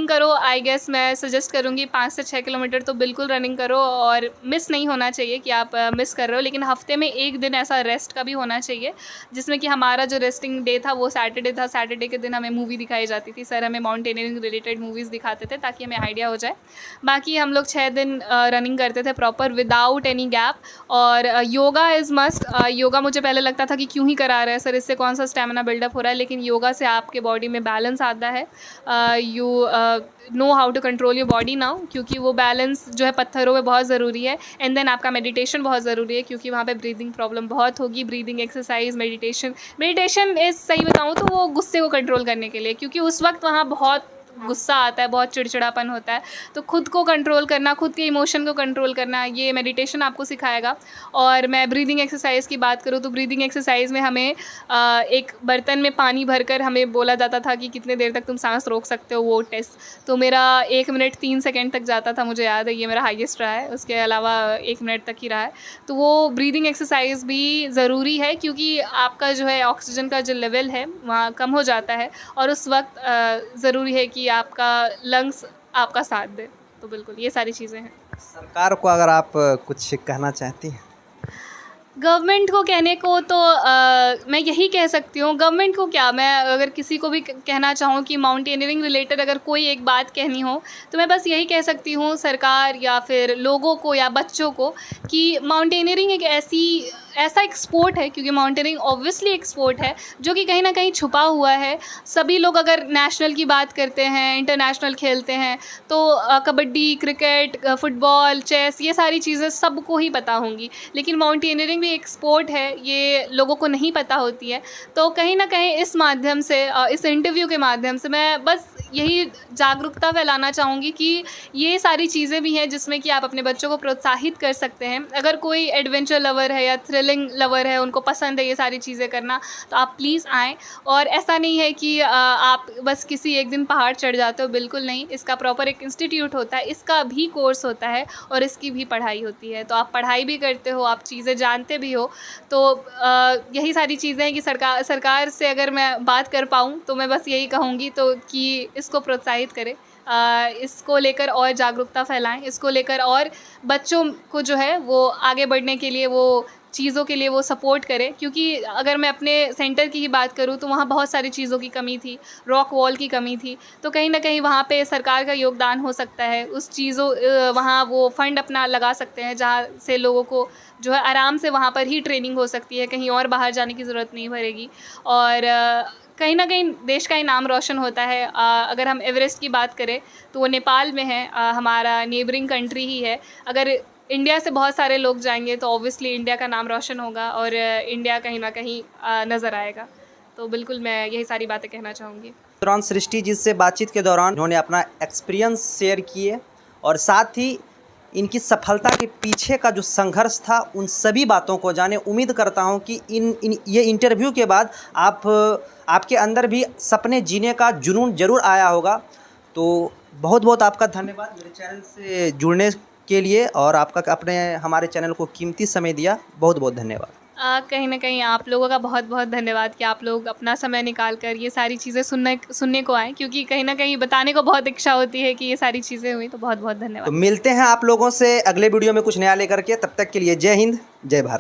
करो। आई गेस मैं सजेस्ट करूँगी 5 से 6 किलोमीटर तो बिल्कुल रनिंग करो, और मिस नहीं होना चाहिए कि आप मिस कर रहे हो। लेकिन हफ्ते में 1 दिन ऐसा रेस्ट का भी होना चाहिए, जिसमें कि हमारा जो रेस्टिंग डे था वो सैटरडे था। सैटरडे के दिन हमें मूवी दिखाई जाती थी, सर हमें माउंटेनियरिंग रिलेटेड मूवीज़ दिखाते थे ताकि हमें आइडिया हो जाए। बाकी हम लोग 6 दिन रनिंग करते थे प्रॉपर विदाउट एनी गैप। और योगा इज़ मस्ट। योगा मुझे पहले लगता था कि क्यों ही करा रहे हैं सर, इससे कौन सा स्टेमिना बिल्डअप हो रहा है, लेकिन योगा से आपके बॉडी में बैलेंस आता है। You know how to control your body now, क्योंकि वो बैलेंस जो है पत्थरों में बहुत ज़रूरी है। एंड देन आपका मेडिटेशन बहुत ज़रूरी है, क्योंकि वहाँ पे ब्रीदिंग प्रॉब्लम बहुत होगी। ब्रीदिंग एक्सरसाइज, मेडिटेशन इज़, सही बताऊँ तो वो गुस्से को कंट्रोल करने के लिए, क्योंकि उस वक्त वहाँ बहुत गुस्सा आता है, बहुत चिड़चिड़ापन होता है, तो खुद को कंट्रोल करना, खुद के इमोशन को कंट्रोल करना, ये मेडिटेशन आपको सिखाएगा। और मैं ब्रीदिंग एक्सरसाइज की बात करूँ तो ब्रीदिंग एक्सरसाइज में हमें एक बर्तन में पानी भरकर हमें बोला जाता था कि कितने देर तक तुम सांस रोक सकते हो, वो टेस्ट। तो मेरा 1 मिनट 3 सेकंड तक जाता था, मुझे याद है, ये मेरा हाईएस्ट रहा है। उसके अलावा 1 मिनट तक ही रहा है। तो वो ब्रीदिंग एक्सरसाइज भी ज़रूरी है, क्योंकि आपका जो है ऑक्सीजन का जो लेवल है वहाँ कम हो जाता है, और उस वक्त ज़रूरी है कि आपका लंग्स आपका साथ दे। तो बिल्कुल ये सारी चीज़ें हैं। सरकार को अगर आप कुछ कहना चाहती हैं? गवर्नमेंट को कहने को तो मैं यही कह सकती हूँ, गवर्नमेंट को क्या, मैं अगर किसी को भी कहना चाहूँ कि माउंटेनियरिंग रिलेटेड अगर कोई एक बात कहनी हो तो मैं बस यही कह सकती हूँ सरकार या फिर लोगों को या बच्चों को, कि माउंटेनियरिंग एक ऐसा एक स्पोर्ट है, क्योंकि माउंटेनियरिंग ऑब्वियसली एक स्पोर्ट है जो कि कहीं ना कहीं छुपा हुआ है। सभी लोग अगर नेशनल की बात करते हैं, इंटरनेशनल खेलते हैं, तो कबड्डी, क्रिकेट, फुटबॉल, चेस, ये सारी चीज़ें सबको ही पता होंगी, लेकिन माउंटेनियरिंग भी एक स्पोर्ट है, ये लोगों को नहीं पता होती है। तो कहीं ना कहीं इस माध्यम से, इस इंटरव्यू के माध्यम से मैं बस यही जागरूकता फैलाना चाहूँगी कि ये सारी चीज़ें भी हैं जिसमें कि आप अपने बच्चों को प्रोत्साहित कर सकते हैं। अगर कोई एडवेंचर लवर है या थ्रिलिंग लवर है, उनको पसंद है ये सारी चीज़ें करना, तो आप प्लीज़ आएँ। और ऐसा नहीं है कि आप बस किसी एक दिन पहाड़ चढ़ जाते हो, बिल्कुल नहीं। इसका प्रॉपर एक इंस्टीट्यूट होता है, इसका भी कोर्स होता है और इसकी भी पढ़ाई होती है। तो आप पढ़ाई भी करते हो, आप चीज़ें जानते भी हो। तो यही सारी चीज़ें हैं कि सरकार से अगर मैं बात कर पाऊँ तो मैं बस यही कहूँगी तो कि इसको प्रोत्साहित करें, इसको लेकर और जागरूकता फैलाएं, इसको लेकर और बच्चों को जो है वो आगे बढ़ने के लिए, वो चीज़ों के लिए वो सपोर्ट करें। क्योंकि अगर मैं अपने सेंटर की ही बात करूं तो वहाँ बहुत सारी चीज़ों की कमी थी, रॉक वॉल की कमी थी, तो कहीं ना कहीं वहाँ पे सरकार का योगदान हो सकता है। उस वहाँ वो फंड अपना लगा सकते हैं, जहाँ से लोगों को जो है आराम से वहाँ पर ही ट्रेनिंग हो सकती है, कहीं और बाहर जाने की ज़रूरत नहीं पड़ेगी। और कहीं ना कहीं देश का ही नाम रोशन होता है। अगर हम एवरेस्ट की बात करें तो वो नेपाल में है, हमारा नेबरिंग कंट्री ही है। अगर इंडिया से बहुत सारे लोग जाएंगे तो ऑब्वियसली इंडिया का नाम रोशन होगा और इंडिया कहीं ना कहीं नज़र आएगा। तो बिल्कुल मैं यही सारी बातें कहना चाहूँगी। दौरान सृष्टि जी से बातचीत के दौरान उन्होंने अपना एक्सपीरियंस शेयर किए और साथ ही इनकी सफलता के पीछे का जो संघर्ष था उन सभी बातों को जाने। उम्मीद करता हूं कि ये इंटरव्यू के बाद आपके अंदर भी सपने जीने का जुनून ज़रूर आया होगा। तो बहुत बहुत आपका धन्यवाद मेरे चैनल से जुड़ने के लिए, और आपका अपने हमारे चैनल को कीमती समय दिया। बहुत बहुत धन्यवाद। कहीं ना कहीं आप लोगों का बहुत बहुत धन्यवाद कि आप लोग अपना समय निकाल कर ये सारी चीज़ें सुनने को आए, क्योंकि कहीं ना कहीं बताने को बहुत इच्छा होती है कि ये सारी चीज़ें हुई। तो बहुत बहुत धन्यवाद। तो मिलते हैं आप लोगों से अगले वीडियो में कुछ नया लेकर के। तब तक के लिए जय हिंद, जय भारत।